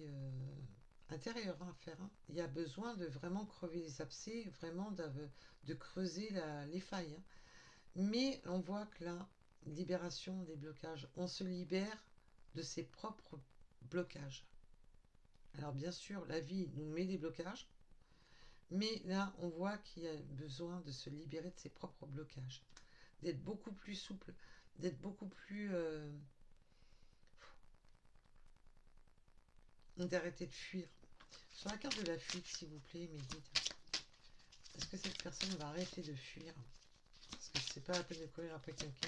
intérieur à faire. Hein. Il y a besoin de vraiment crever les abcès, vraiment de creuser les failles. Hein. Mais on voit que là, libération des blocages, on se libère de ses propres blocages. Alors bien sûr, la vie nous met des blocages, mais là, on voit qu'il y a besoin de se libérer de ses propres blocages, d'être beaucoup plus souple, d'être beaucoup plus d'arrêter de fuir. Sur la carte de la fuite, s'il vous plaît, mes guides, est-ce que cette personne va arrêter de fuir? Parce que c'est pas la peine de courir après quelqu'un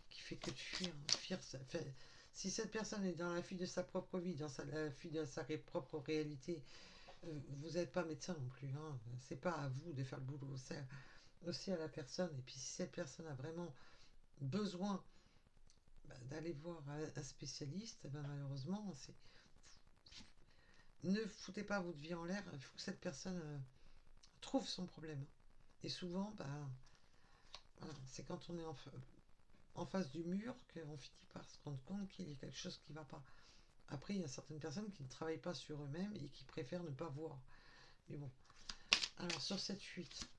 qui fait que de fuir. Fuir, ça fait... Si cette personne est dans la fuite de sa propre vie, dans la fuite de sa propre réalité, vous n'êtes pas médecin non plus. Hein. C'est pas à vous de faire le boulot, c'est aussi à la personne. Et puis si cette personne a vraiment besoin d'aller voir un spécialiste, malheureusement, c'est... Ne foutez pas votre vie en l'air. Il faut que cette personne trouve son problème. Et souvent, voilà, c'est quand on est en face du mur qu'on finit par se rendre compte qu'il y a quelque chose qui ne va pas. Après, il y a certaines personnes qui ne travaillent pas sur eux-mêmes et qui préfèrent ne pas voir. Mais bon. Alors, sur cette fuite.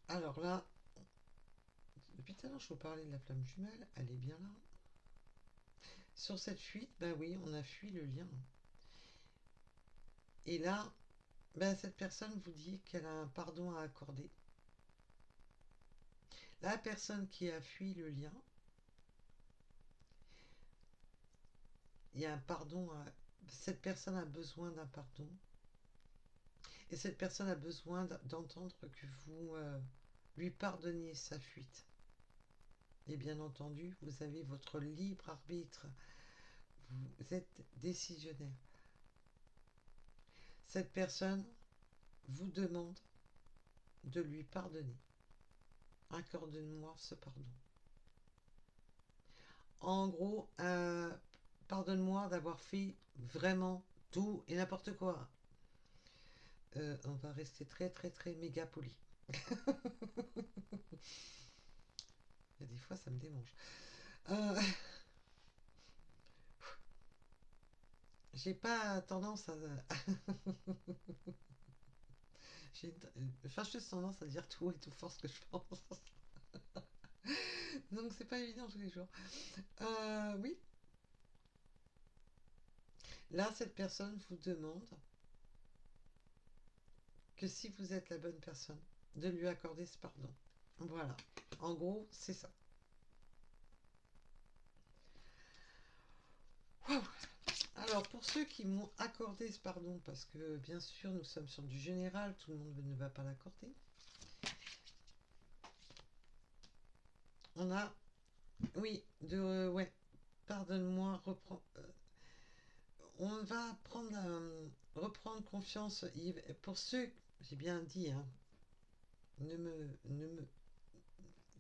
Alors là, depuis tout à l'heure, je vous parlais de la flamme jumelle. Elle est bien là. Sur cette fuite, oui, on a fui le lien. Et là, cette personne vous dit qu'elle a un pardon à accorder. La personne qui a fui le lien, il y a un pardon à... Cette personne a besoin d'un pardon. Et cette personne a besoin d'entendre que vous lui pardonniez sa fuite. Et bien entendu, vous avez votre libre arbitre. Vous êtes décisionnaire. Cette personne vous demande de lui pardonner. Accorde-moi ce pardon. En gros, pardonne-moi d'avoir fait vraiment tout et n'importe quoi. On va rester très très très méga poli. Des fois, ça me démange. J'ai pas tendance à... j'ai fâcheuse tendance à dire tout et tout fort ce que je pense. Donc c'est pas évident tous les jours. Oui. Là, cette personne vous demande que si vous êtes la bonne personne, de lui accorder ce pardon. Voilà. En gros, c'est ça. Wow. Alors, pour ceux qui m'ont accordé ce pardon, parce que bien sûr, nous sommes sur du général, tout le monde ne va pas l'accorder. On a, oui, ouais, pardonne-moi, reprends. On va reprendre confiance. Pour ceux, j'ai bien dit, hein,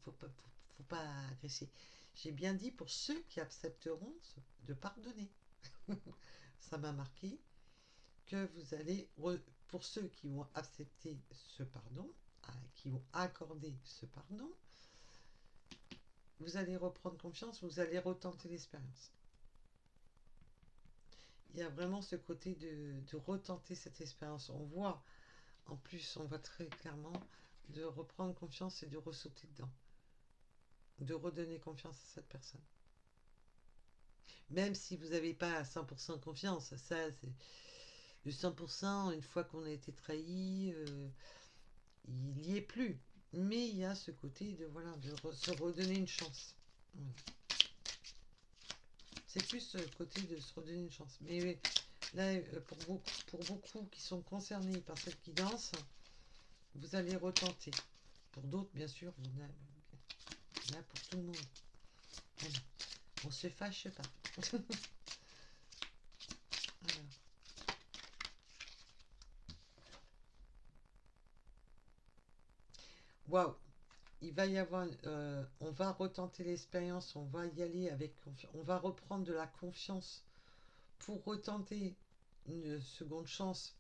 faut pas agresser. J'ai bien dit pour ceux qui accepteront de pardonner. Ça m'a marqué que vous allez, pour ceux qui vont accepter ce pardon, qui vont accorder ce pardon, vous allez reprendre confiance, vous allez retenter l'expérience. Il y a vraiment ce côté de retenter cette expérience. On voit, en plus, on voit très clairement de reprendre confiance et de ressauter dedans. De redonner confiance à cette personne. Même si vous n'avez pas à 100% confiance, ça, c'est le 100%, une fois qu'on a été trahi, il n'y est plus. Mais il y a ce côté de, voilà, se redonner une chance. Voilà. C'est plus ce côté de se redonner une chance. Mais là, pour beaucoup qui sont concernés par cette guidance, vous allez retenter. Pour d'autres, bien sûr, là, pour tout le monde. Voilà. On se fâche pas. Waouh! Il va y avoir, on va retenter l'expérience, on va y aller avec confiance, on va reprendre de la confiance pour retenter une seconde chance,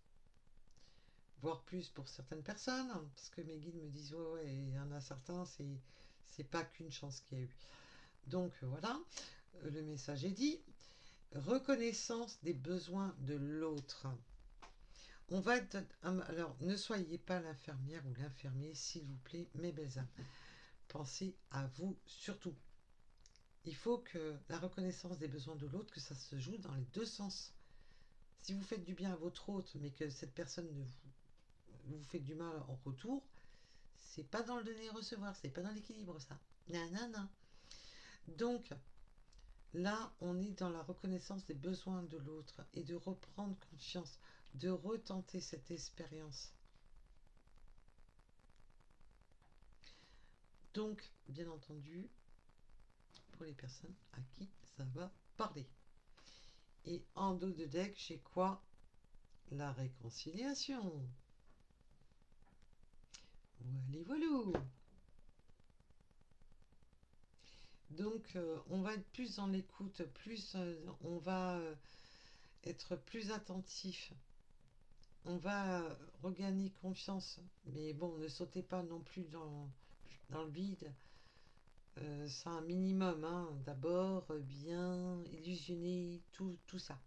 voire plus pour certaines personnes, hein, parce que mes guides me disent ouais, il y en a certains, c'est pas qu'une chance qu'il y a eu. Donc voilà, le message est dit. Reconnaissance des besoins de l'autre. On va être... Alors, ne soyez pas l'infirmière ou l'infirmier, s'il vous plaît, mes belles âmes. Pensez à vous surtout. Il faut que la reconnaissance des besoins de l'autre, que ça se joue dans les deux sens. Si vous faites du bien à votre hôte, mais que cette personne vous fait du mal en retour, C'est pas dans le donner et recevoir, c'est pas dans l'équilibre ça. Nanana. Donc là, on est dans la reconnaissance des besoins de l'autre et de reprendre conscience, de retenter cette expérience. Donc, bien entendu, pour les personnes à qui ça va parler. Et en dos de deck, j'ai quoi? La réconciliation. Voilou. Donc, on va être plus dans l'écoute, plus on va être plus attentif. On va regagner confiance. Mais bon, ne sautez pas non plus dans le vide. C'est un minimum. Hein. D'abord, bien illusionner tout ça.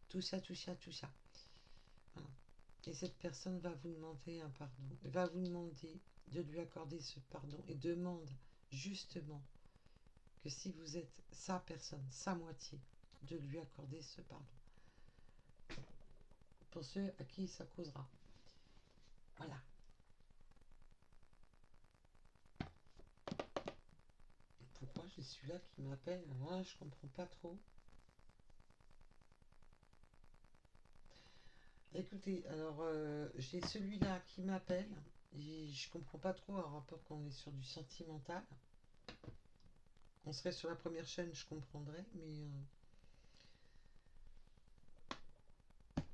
Tout ça. Voilà. Et cette personne va vous demander un pardon. Elle va vous demander de lui accorder ce pardon. Et demande justement que si vous êtes sa personne, sa moitié, de lui accorder ce pardon. Pour ceux à qui ça causera. Voilà. Pourquoi j'ai celui-là qui m'appelle? Moi, je comprends pas trop. Écoutez, alors j'ai celui-là qui m'appelle. Je comprends pas trop un rapport qu'on est sur du sentimental. On serait sur la première chaîne, je comprendrais, mais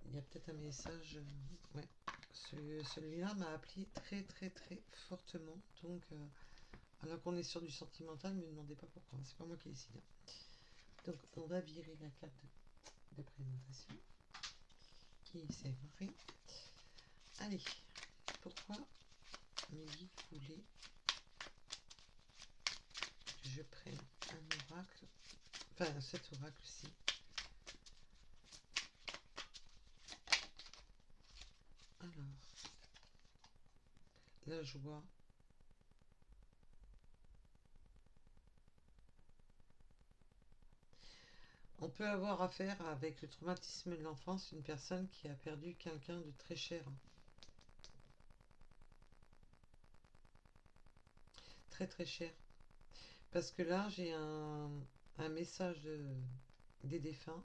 il y a peut-être un message. Ouais. Celui-là m'a appelé très fortement. Donc, alors qu'on est sur du sentimental, ne me demandez pas pourquoi. C'est pas moi qui décide. Donc, on va virer la carte de présentation. Qui c'est vrai. Allez, pourquoi Mélie voulait que je prenne un oracle, enfin cet oracle-ci. Alors, la joie. On peut avoir affaire avec le traumatisme de l'enfance, une personne qui a perdu quelqu'un de très cher. Très cher. Parce que là, j'ai un message des défunts.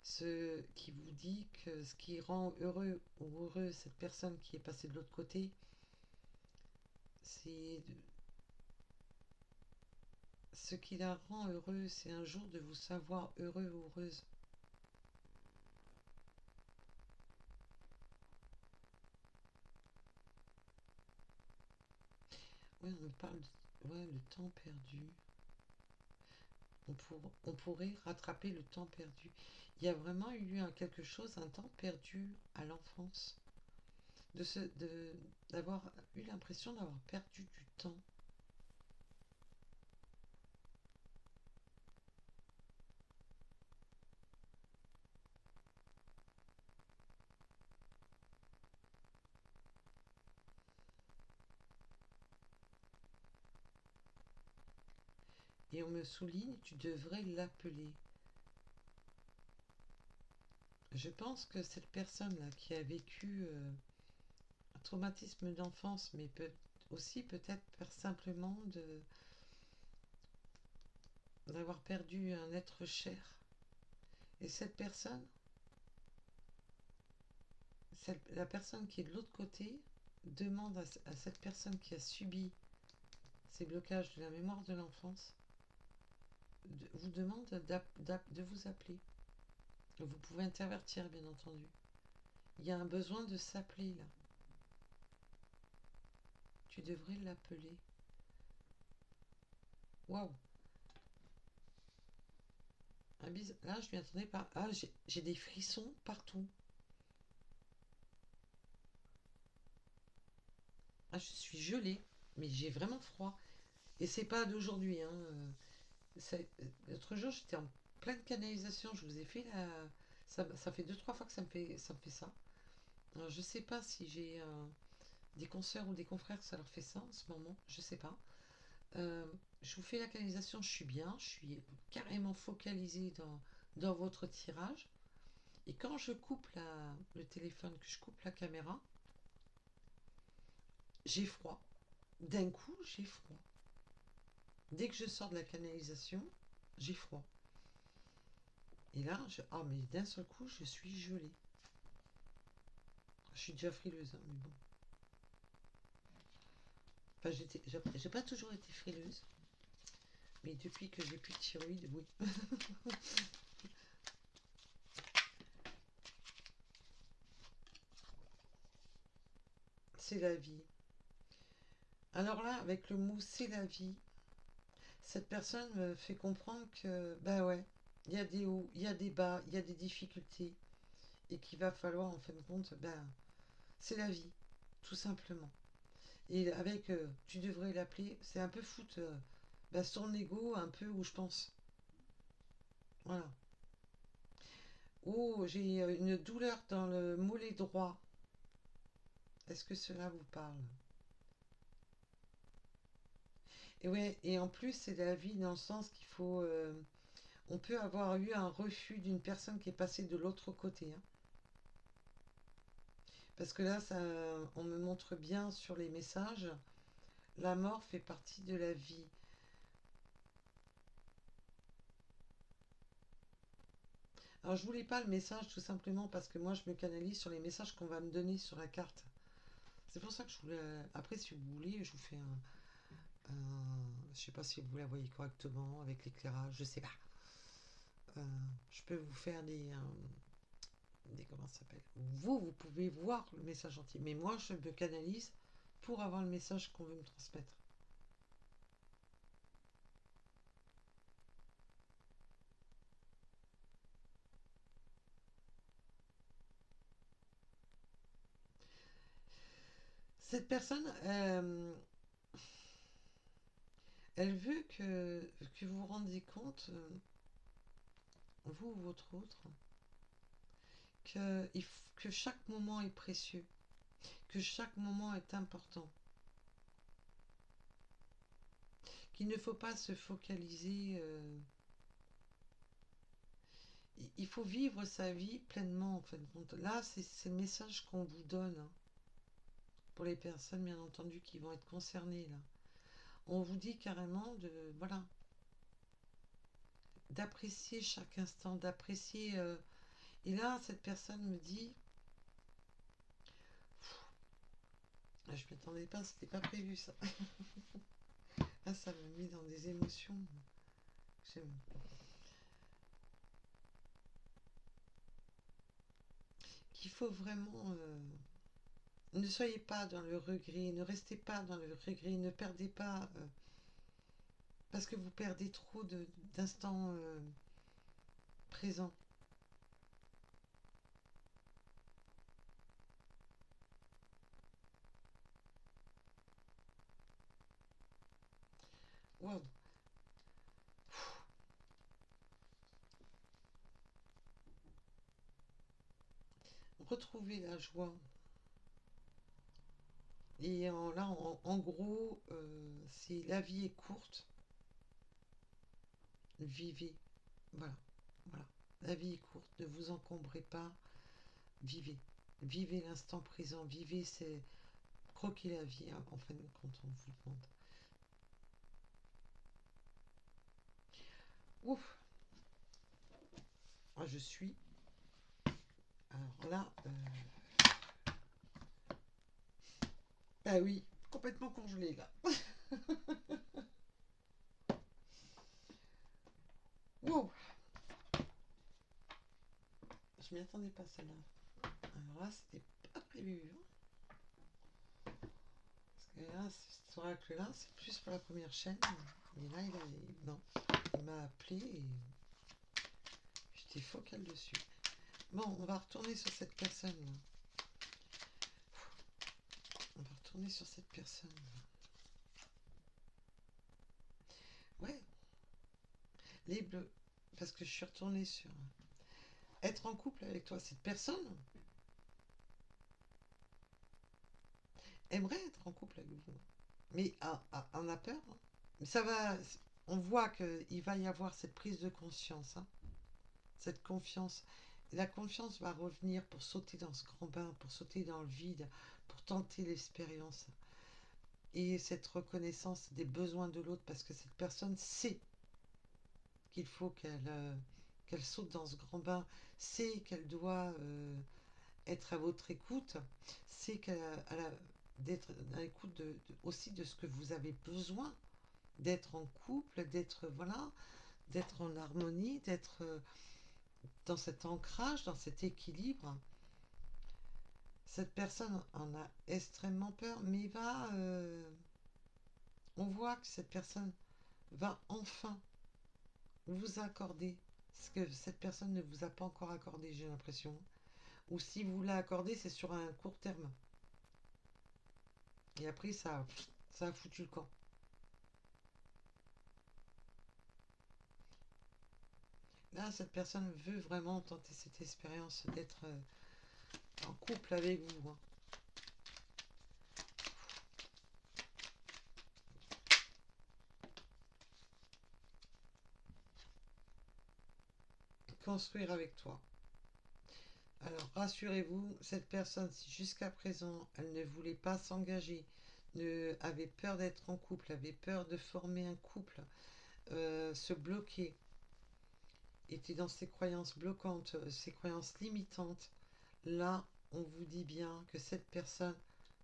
Ce qui vous dit que ce qui rend heureux ou heureuse cette personne qui est passée de l'autre côté, c'est ce qui la rend heureuse, c'est un jour de vous savoir heureux ou heureuse. Oui, on parle de ouais, le temps perdu. On pourrait rattraper le temps perdu. Il y a vraiment eu quelque chose, un temps perdu à l'enfance. D'avoir eu l'impression d'avoir perdu du temps. Et on me souligne, tu devrais l'appeler. Je pense que cette personne-là qui a vécu un traumatisme d'enfance, mais aussi peut-être simplement d'avoir perdu un être cher. Et cette personne, la personne qui est de l'autre côté, demande à cette personne qui a subi ces blocages de la mémoire de l'enfance, vous demande de vous appeler. Vous pouvez intervertir, bien entendu. Il y a un besoin de s'appeler là. Tu devrais l'appeler. Waouh! Là, je m'y attendais pas. Ah, j'ai des frissons partout. Ah, je suis gelée, mais j'ai vraiment froid. Et c'est pas d'aujourd'hui. Hein. L'autre jour, j'étais en pleine canalisation. Je vous ai fait la. Ça fait 2-3 fois que ça me fait ça. Alors, je sais pas si j'ai des consoeurs ou des confrères que ça leur fait ça en ce moment. Je sais pas. Je vous fais la canalisation, je suis bien. Je suis carrément focalisée dans votre tirage. Et quand je coupe le téléphone, que je coupe la caméra, j'ai froid. D'un coup, j'ai froid. Dès que je sors de la canalisation, j'ai froid. Et là, ah mais d'un seul coup, je suis gelée. Je suis déjà frileuse, hein, mais bon. Enfin, j'ai pas toujours été frileuse, mais depuis que j'ai plus de thyroïde, oui. C'est la vie. Alors là, avec le mot c'est la vie, cette personne me fait comprendre que, bah ouais, il y a des hauts, il y a des bas, il y a des difficultés, et qu'il va falloir, en fin de compte, ben, c'est la vie, tout simplement. Et avec, tu devrais l'appeler, c'est un peu foutre ben, son ego un peu où je pense. Voilà. Oh, j'ai une douleur dans le mollet droit. Est-ce que cela vous parle? Et ouais, et en plus, c'est la vie dans le sens qu'il faut. On peut avoir eu un refus d'une personne qui est passée de l'autre côté, hein. Parce que là, ça, on me montre bien sur les messages, la mort fait partie de la vie. Alors, je voulais pas le message tout simplement parce que moi, je me canalise sur les messages qu'on va me donner sur la carte. C'est pour ça que je voulais. Après, si vous voulez, je vous fais je sais pas si vous la voyez correctement avec l'éclairage, je sais pas. Euh, je peux vous faire des comment ça s'appelle. Vous pouvez voir le message entier, mais moi, je me canalise pour avoir le message qu'on veut me transmettre. Cette personne, elle veut que vous vous rendiez compte, vous ou votre autre, que chaque moment est précieux, que chaque moment est important, qu'il ne faut pas se focaliser. Il faut vivre sa vie pleinement, en fin de compte. Là, c'est le message qu'on vous donne, hein, pour les personnes, bien entendu, qui vont être concernées, là. On vous dit carrément voilà, d'apprécier chaque instant, d'apprécier. Et là, cette personne me dit, je ne m'attendais pas, c'était pas prévu ça. Là, ça me met dans des émotions. Qu'il faut vraiment. Ne soyez pas dans le regret, ne restez pas dans le regret, ne perdez pas. Parce que vous perdez trop d'instants présents. Wow. Retrouvez la joie. Et là, en gros, c'est la vie est courte, vivez. Voilà, voilà. La vie est courte, ne vous encombrez pas, vivez. Vivez l'instant présent, vivez, c'est croquer la vie, hein, en fin de compte, on vous demande. Ouf, ah, je suis. Alors là, ah oui, complètement congelé là. Wow, je m'y attendais pas celle-là. Alors là, c'était pas prévu, hein. Parce que là, cet oracle-là, c'est plus pour la première chaîne. Et là, non, il m'a appelé et j'étais focal dessus. Bon, on va retourner sur cette personne. On va retourner sur cette personne. Ouais, les bleus. Parce que je suis retournée sur être en couple avec toi. Cette personne aimerait être en couple avec vous. Mais en a peur, hein. Mais ça va. On voit qu'il va y avoir cette prise de conscience, hein, cette confiance. La confiance va revenir pour sauter dans ce grand bain, pour sauter dans le vide, pour tenter l'expérience. et cette reconnaissance des besoins de l'autre, parce que cette personne sait qu'il faut qu'elle saute dans ce grand bain, sait qu'elle doit être à votre écoute, sait qu'elle d'être à l'écoute aussi de ce que vous avez besoin, d'être en couple, d'être voilà, d'être en harmonie, d'être dans cet ancrage, dans cet équilibre. Cette personne en a extrêmement peur, mais on voit que cette personne va enfin vous accorder ce que cette personne ne vous a pas encore accordé, j'ai l'impression. Ou si vous l'a accordé, c'est sur un court terme. Et après, ça a foutu le camp. Là, cette personne veut vraiment tenter cette expérience d'être en couple avec vous, hein. Construire avec toi. Alors, rassurez-vous, cette personne, si jusqu'à présent, elle ne voulait pas s'engager, avait peur d'être en couple, avait peur de former un couple, se bloquer, était dans ses croyances bloquantes, ses croyances limitantes, là, on vous dit bien que cette personne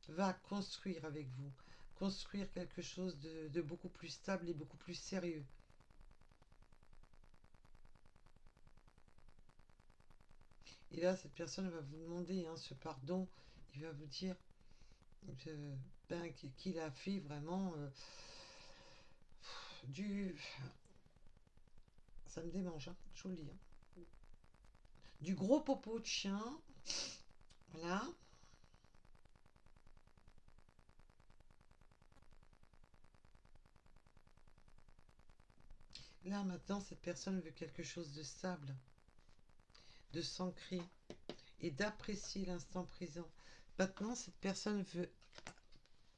va construire avec vous, construire quelque chose de beaucoup plus stable et beaucoup plus sérieux. Et là, cette personne va vous demander hein, ce pardon, il va vous dire qu'il a fait vraiment du... Ça me démange, hein, je vous le dis. Hein. Du gros popo de chien. Voilà. Là, maintenant, cette personne veut quelque chose de stable, de s'ancrer et d'apprécier l'instant présent. Maintenant, cette personne veut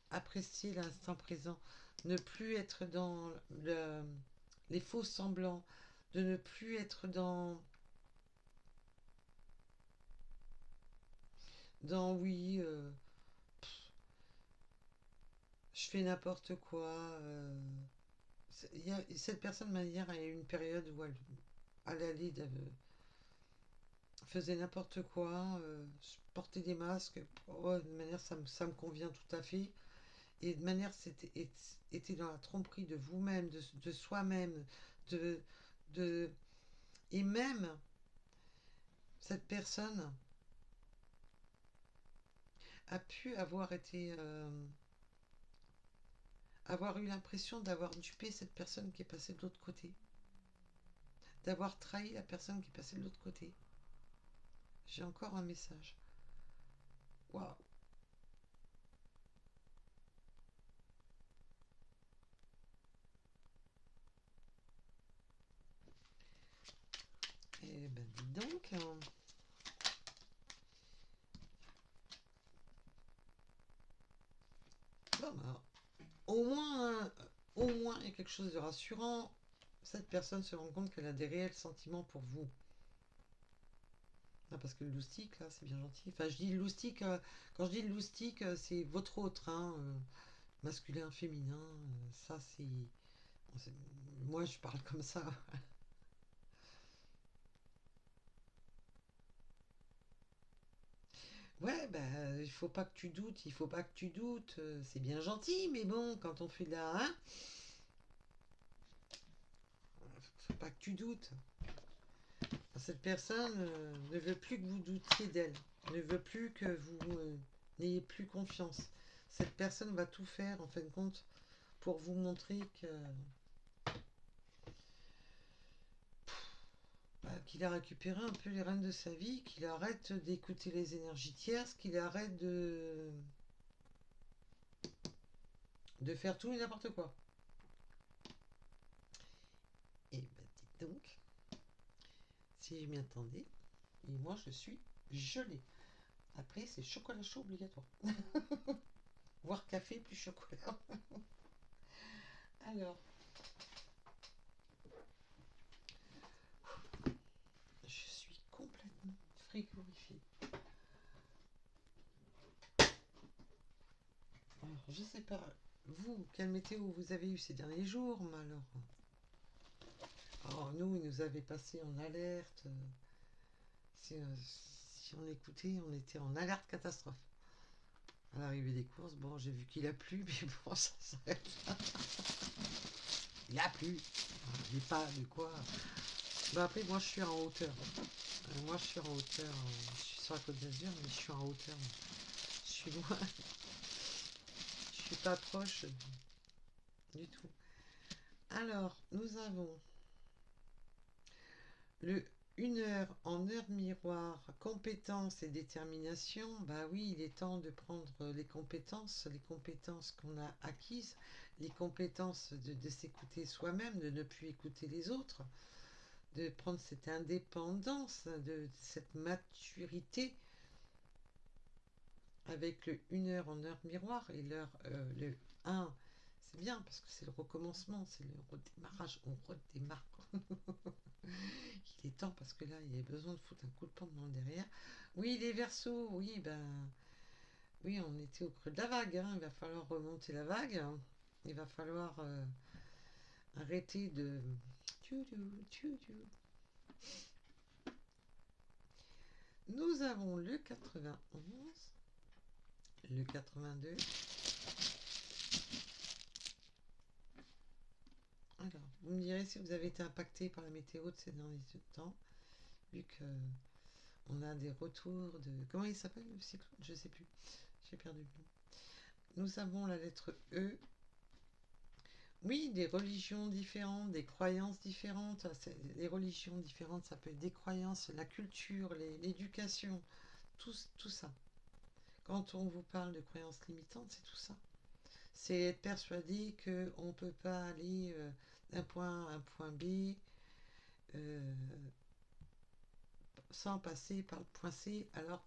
apprécier l'instant présent, ne plus être dans les faux semblants, de ne plus être dans oui, je fais n'importe quoi. Cette personne, manière, a eu une période où elle allait faisait n'importe quoi, portait des masques. Oh, de manière, ça me convient tout à fait. Et de manière, était dans la tromperie de vous-même, de soi-même, de, de, et même cette personne a pu avoir eu l'impression d'avoir dupé cette personne qui est passée de l'autre côté, d'avoir trahi la personne qui est passée de l'autre côté. J'ai encore un message. Waouh. Eh ben dis donc. Hein. Bon, bah, au moins, il y a quelque chose de rassurant. Cette personne se rend compte qu'elle a des réels sentiments pour vous. Ah, parce que le loustic, là, c'est bien gentil. Enfin, je dis loustic, quand je dis loustic, c'est votre autre, hein, masculin, féminin, ça c'est. Moi, je parle comme ça. Ouais, bah, il faut pas que tu doutes, il faut pas que tu doutes. C'est bien gentil, mais bon, quand on fait de la. Hein, faut pas que tu doutes. Cette personne ne veut plus que vous doutiez d'elle, ne veut plus que vous n'ayez plus confiance. Cette personne va tout faire, en fin de compte, pour vous montrer qu'il a récupéré un peu les rênes de sa vie, qu'il arrête d'écouter les énergies tierces, qu'il arrête de faire tout et n'importe quoi. Et ben dites donc, si je m'y attendais, et moi je suis gelée. Après, c'est chocolat chaud obligatoire. Voire café plus chocolat. Alors, je suis complètement frigorifiée. Alors, je sais pas. vous, quelle météo vous avez eu ces derniers jours, alors? Oh, nous, ils nous avaient passé en alerte. Si on écoutait, on était en alerte catastrophe. À l'arrivée des courses, bon, j'ai vu qu'il a plu, mais bon, ça s'arrête là. Il a plu. Il n'est pas de quoi. Bah après, moi, je suis en hauteur. Moi, je suis en hauteur. Je suis sur la Côte d'Azur, mais je suis en hauteur. Je suis loin. Je suis pas proche du tout. Alors, nous avons le 1 heure en heure miroir, compétences et détermination. Bah oui, il est temps de prendre les compétences qu'on a acquises, les compétences de s'écouter soi-même, de ne plus écouter les autres, de prendre cette indépendance, de cette maturité avec le 1 heure en heure miroir et le 1. C'est bien parce que c'est le recommencement, c'est le redémarrage, on redémarre. Il est temps parce que là, il y a besoin de foutre un coup de pompe dans le derrière. Oui, les versos, oui, ben, oui, on était au creux de la vague. Hein. Il va falloir remonter la vague. Il va falloir arrêter de. Nous avons le 91, le 82. Alors, vous me direz si vous avez été impacté par la météo de ces derniers temps, vu que on a des retours de. Comment il s'appelle le cyclone? Je sais plus. J'ai perdu le nom. Nous avons la lettre E. Oui, des religions différentes, des croyances différentes. Les religions différentes, ça peut être des croyances, la culture, l'éducation, tout ça. Quand on vous parle de croyances limitantes, c'est tout ça. C'est être persuadé qu'on ne peut pas aller d'un point A à un point B euh, sans passer par le point C, alors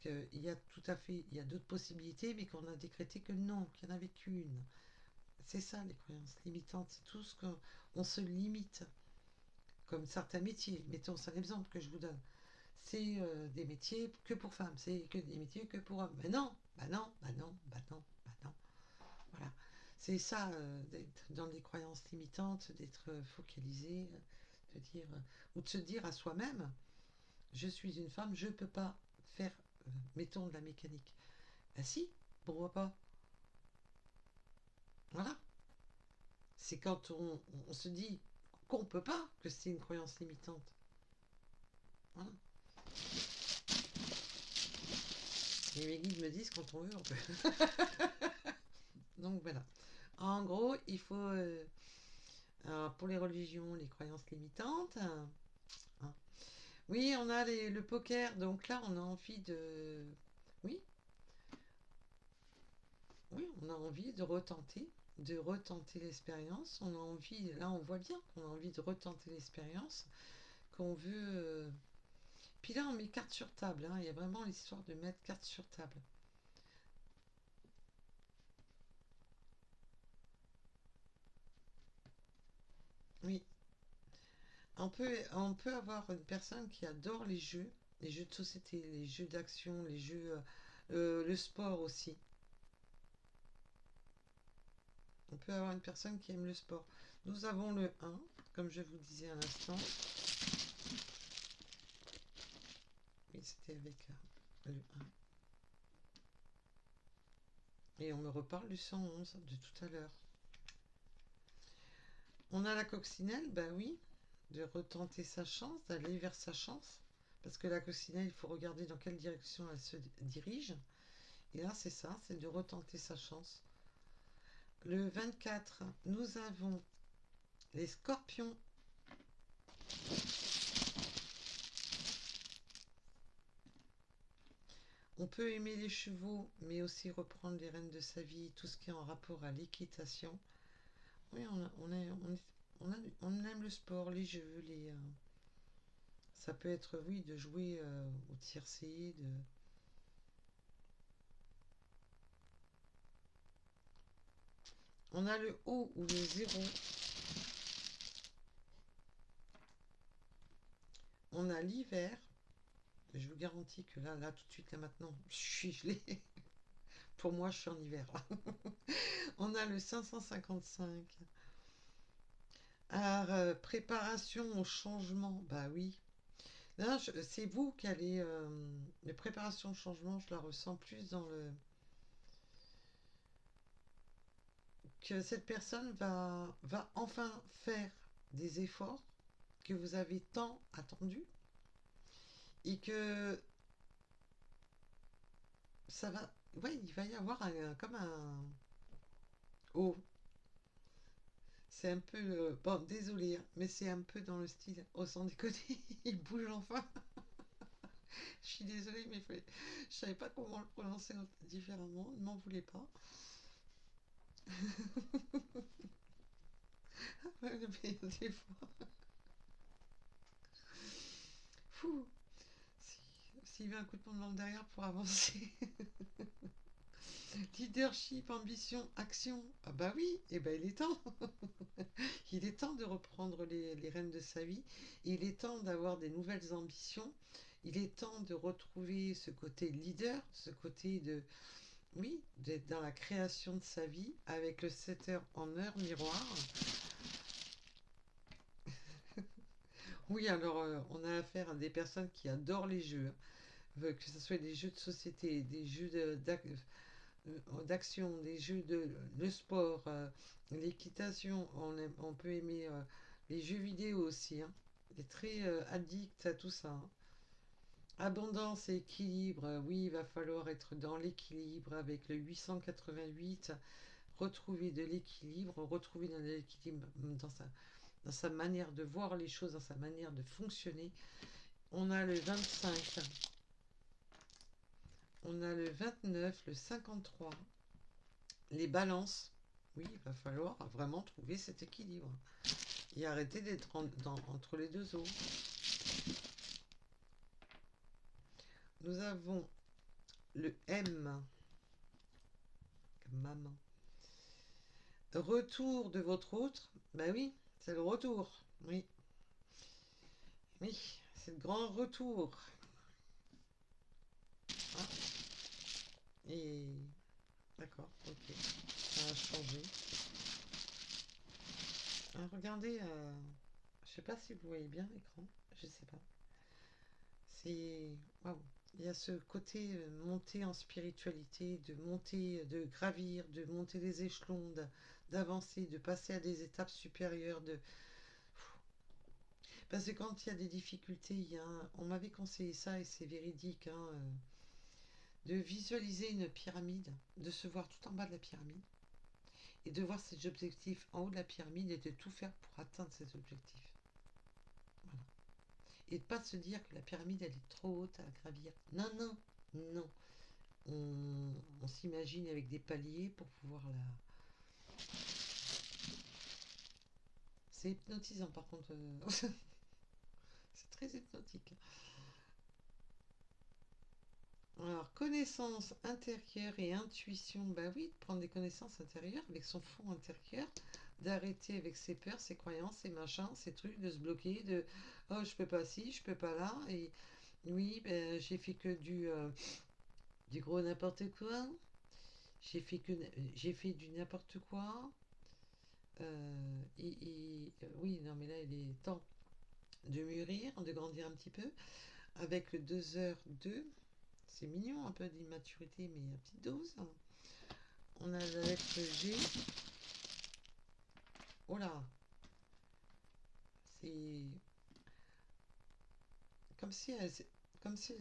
qu'il y a tout à fait, il y a d'autres possibilités, mais qu'on a décrété que non, qu'il n'y en avait qu'une. C'est ça les croyances limitantes, c'est tout ce qu'on se limite, comme certains métiers. Mettons, c'est un exemple que je vous donne. C'est des métiers que pour femmes, c'est que des métiers que pour hommes. Mais non, bah non, bah non, bah non, bah non. Voilà. C'est ça, d'être dans des croyances limitantes, d'être focalisé, de dire, ou de se dire à soi-même, je suis une femme, je ne peux pas faire, mettons, de la mécanique. Ah si, pourquoi pas? Voilà. C'est quand on se dit qu'on ne peut pas que c'est une croyance limitante. Voilà. Et mes guides me disent quand on veut, on peut. Donc voilà. En gros, il faut, pour les religions, les croyances limitantes. Hein. Oui, on a le poker, donc là, on a envie de. Oui, oui, on a envie de retenter l'expérience. On a envie, là, on voit bien qu'on a envie de retenter l'expérience, qu'on veut. Puis là, on met carte sur table. Hein. Il y a vraiment l'histoire de mettre carte sur table. Oui, on peut avoir une personne qui adore les jeux de société, les jeux d'action, les jeux, le sport aussi. On peut avoir une personne qui aime le sport. Nous avons le 1, comme je vous disais à l'instant. Oui, c'était avec le 1. Et on me reparle du 111 de tout à l'heure. On a la coccinelle, bah oui, de retenter sa chance, d'aller vers sa chance. Parce que la coccinelle, il faut regarder dans quelle direction elle se dirige. Et là, c'est ça, c'est de retenter sa chance. Le 24, nous avons les scorpions. On peut aimer les chevaux, mais aussi reprendre les rênes de sa vie, tout ce qui est en rapport à l'équitation. Oui, on aime le sport, les jeux, ça peut être, oui, de jouer au tiercé, de. On a le haut ou le zéro. On a l'hiver. Je vous garantis que là, tout de suite, là, maintenant, je suis gelée. Pour moi, je suis en hiver. On a le 555. Alors, préparation au changement. Bah oui. Là, c'est vous qui allez... les préparations au changement, je la ressens plus dans le... Que cette personne va enfin faire des efforts que vous avez tant attendus et que ça va... Ouais, il va y avoir comme un... Oh, c'est un peu... bon, désolé, hein, mais c'est un peu dans le style... Oh, sans déconner, il bouge enfin. Je suis désolée, mais je savais pas comment le prononcer différemment. Ne m'en voulez pas. Mais des fois... Fou. S'il veut un coup de poing dans le derrière pour avancer. Leadership, ambition, action. Ah bah oui, et ben il est temps. Il est temps de reprendre les rênes de sa vie. Il est temps d'avoir des nouvelles ambitions. Il est temps de retrouver ce côté leader, ce côté de, oui, d'être dans la création de sa vie avec le 7 heures en heure miroir. Oui, alors on a affaire à des personnes qui adorent les jeux, hein. Que ce soit des jeux de société, des jeux d'action, des jeux de sport, l'équitation, on peut aimer les jeux vidéo aussi, hein. Il est très addict à tout ça, hein. Abondance et équilibre, oui, il va falloir être dans l'équilibre avec le 888, retrouver de l'équilibre, retrouver de l'équilibre dans sa manière de voir les choses, dans sa manière de fonctionner. On a le 25, on a le 29, le 53. Les balances, oui, il va falloir vraiment trouver cet équilibre et arrêter d'être entre les deux eaux. Nous avons le M, comme maman. Retour de votre autre, bah oui, c'est le retour, oui, oui, c'est le grand retour. Ah, et d'accord, ok, ça a changé. Ah, regardez, je sais pas si vous voyez bien l'écran, je sais pas. C'est waouh. Il y a ce côté monter en spiritualité, de monter, de gravir, de monter les échelons, d'avancer, de passer à des étapes supérieures. Parce que quand il y a des difficultés, on m'avait conseillé ça et c'est véridique, hein, de visualiser une pyramide, de se voir tout en bas de la pyramide et de voir ses objectifs en haut de la pyramide et de tout faire pour atteindre ces objectifs. Voilà. Et de pas se dire que la pyramide elle est trop haute à gravir. Non, non, non. On s'imagine avec des paliers pour pouvoir la. C'est hypnotisant par contre. C'est très hypnotique. Alors, connaissance intérieure et intuition, bah oui, de prendre des connaissances intérieures avec son fond intérieur, d'arrêter avec ses peurs, ses croyances, ses machins, ses trucs, de se bloquer, de oh, je peux pas ci, je peux pas là, et oui, ben, j'ai fait que du gros n'importe quoi, j'ai fait du n'importe quoi, oui, non, mais là, il est temps de mûrir, de grandir un petit peu, avec le 2h2. C'est mignon, un peu d'immaturité, mais à petite dose. On a la lettre G. Oh là, c'est comme si, comme si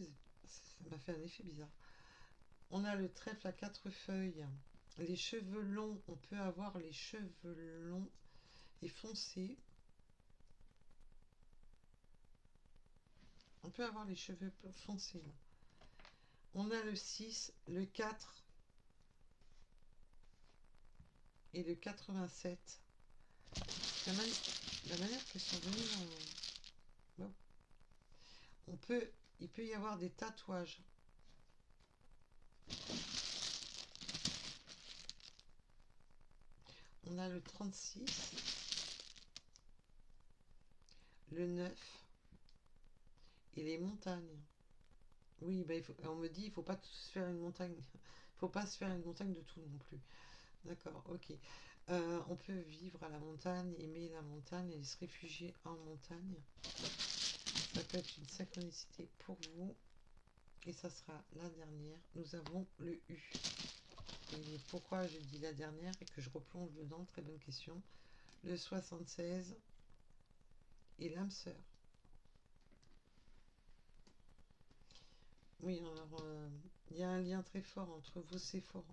ça m'a fait un effet bizarre. On a le trèfle à 4 feuilles. Les cheveux longs, on peut avoir les cheveux longs et foncés. On peut avoir les cheveux foncés là. On a le 6, le 4 et le 87. La, la manière qu'ils sont venus bon. Il peut y avoir des tatouages. On a le 36, le 9 et les montagnes. Oui, bah, on me dit il faut pas tous faire une montagne. Faut pas se faire une montagne de tout non plus. D'accord, ok. On peut vivre à la montagne, aimer la montagne et se réfugier en montagne. Ça peut être une synchronicité pour vous. Et ça sera la dernière. Nous avons le U. Et pourquoi je dis la dernière et que je replonge dedans? Très bonne question. Le 76 et l'âme sœur. Oui, alors il y a un lien très fort entre vous, c'est fort.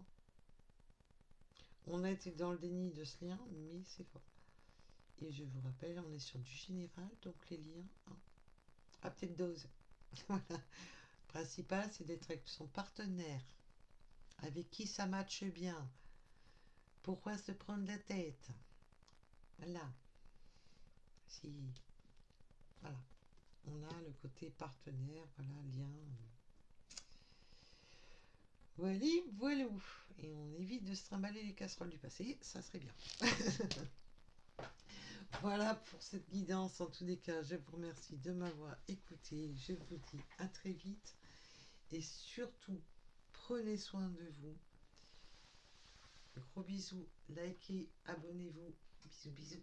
On a été dans le déni de ce lien, mais c'est fort. Et je vous rappelle, on est sur du général, donc les liens à petite dose. Voilà. Le principal, c'est d'être avec son partenaire, avec qui ça matche bien. Pourquoi se prendre la tête? Voilà. Si, voilà. On a le côté partenaire, voilà, lien. Voilà, voilà. Et on évite de se trimballer les casseroles du passé, ça serait bien. Voilà pour cette guidance. En tous les cas, je vous remercie de m'avoir écouté. Je vous dis à très vite. Et surtout, prenez soin de vous. Gros bisous. Likez, abonnez-vous. Bisous, bisous.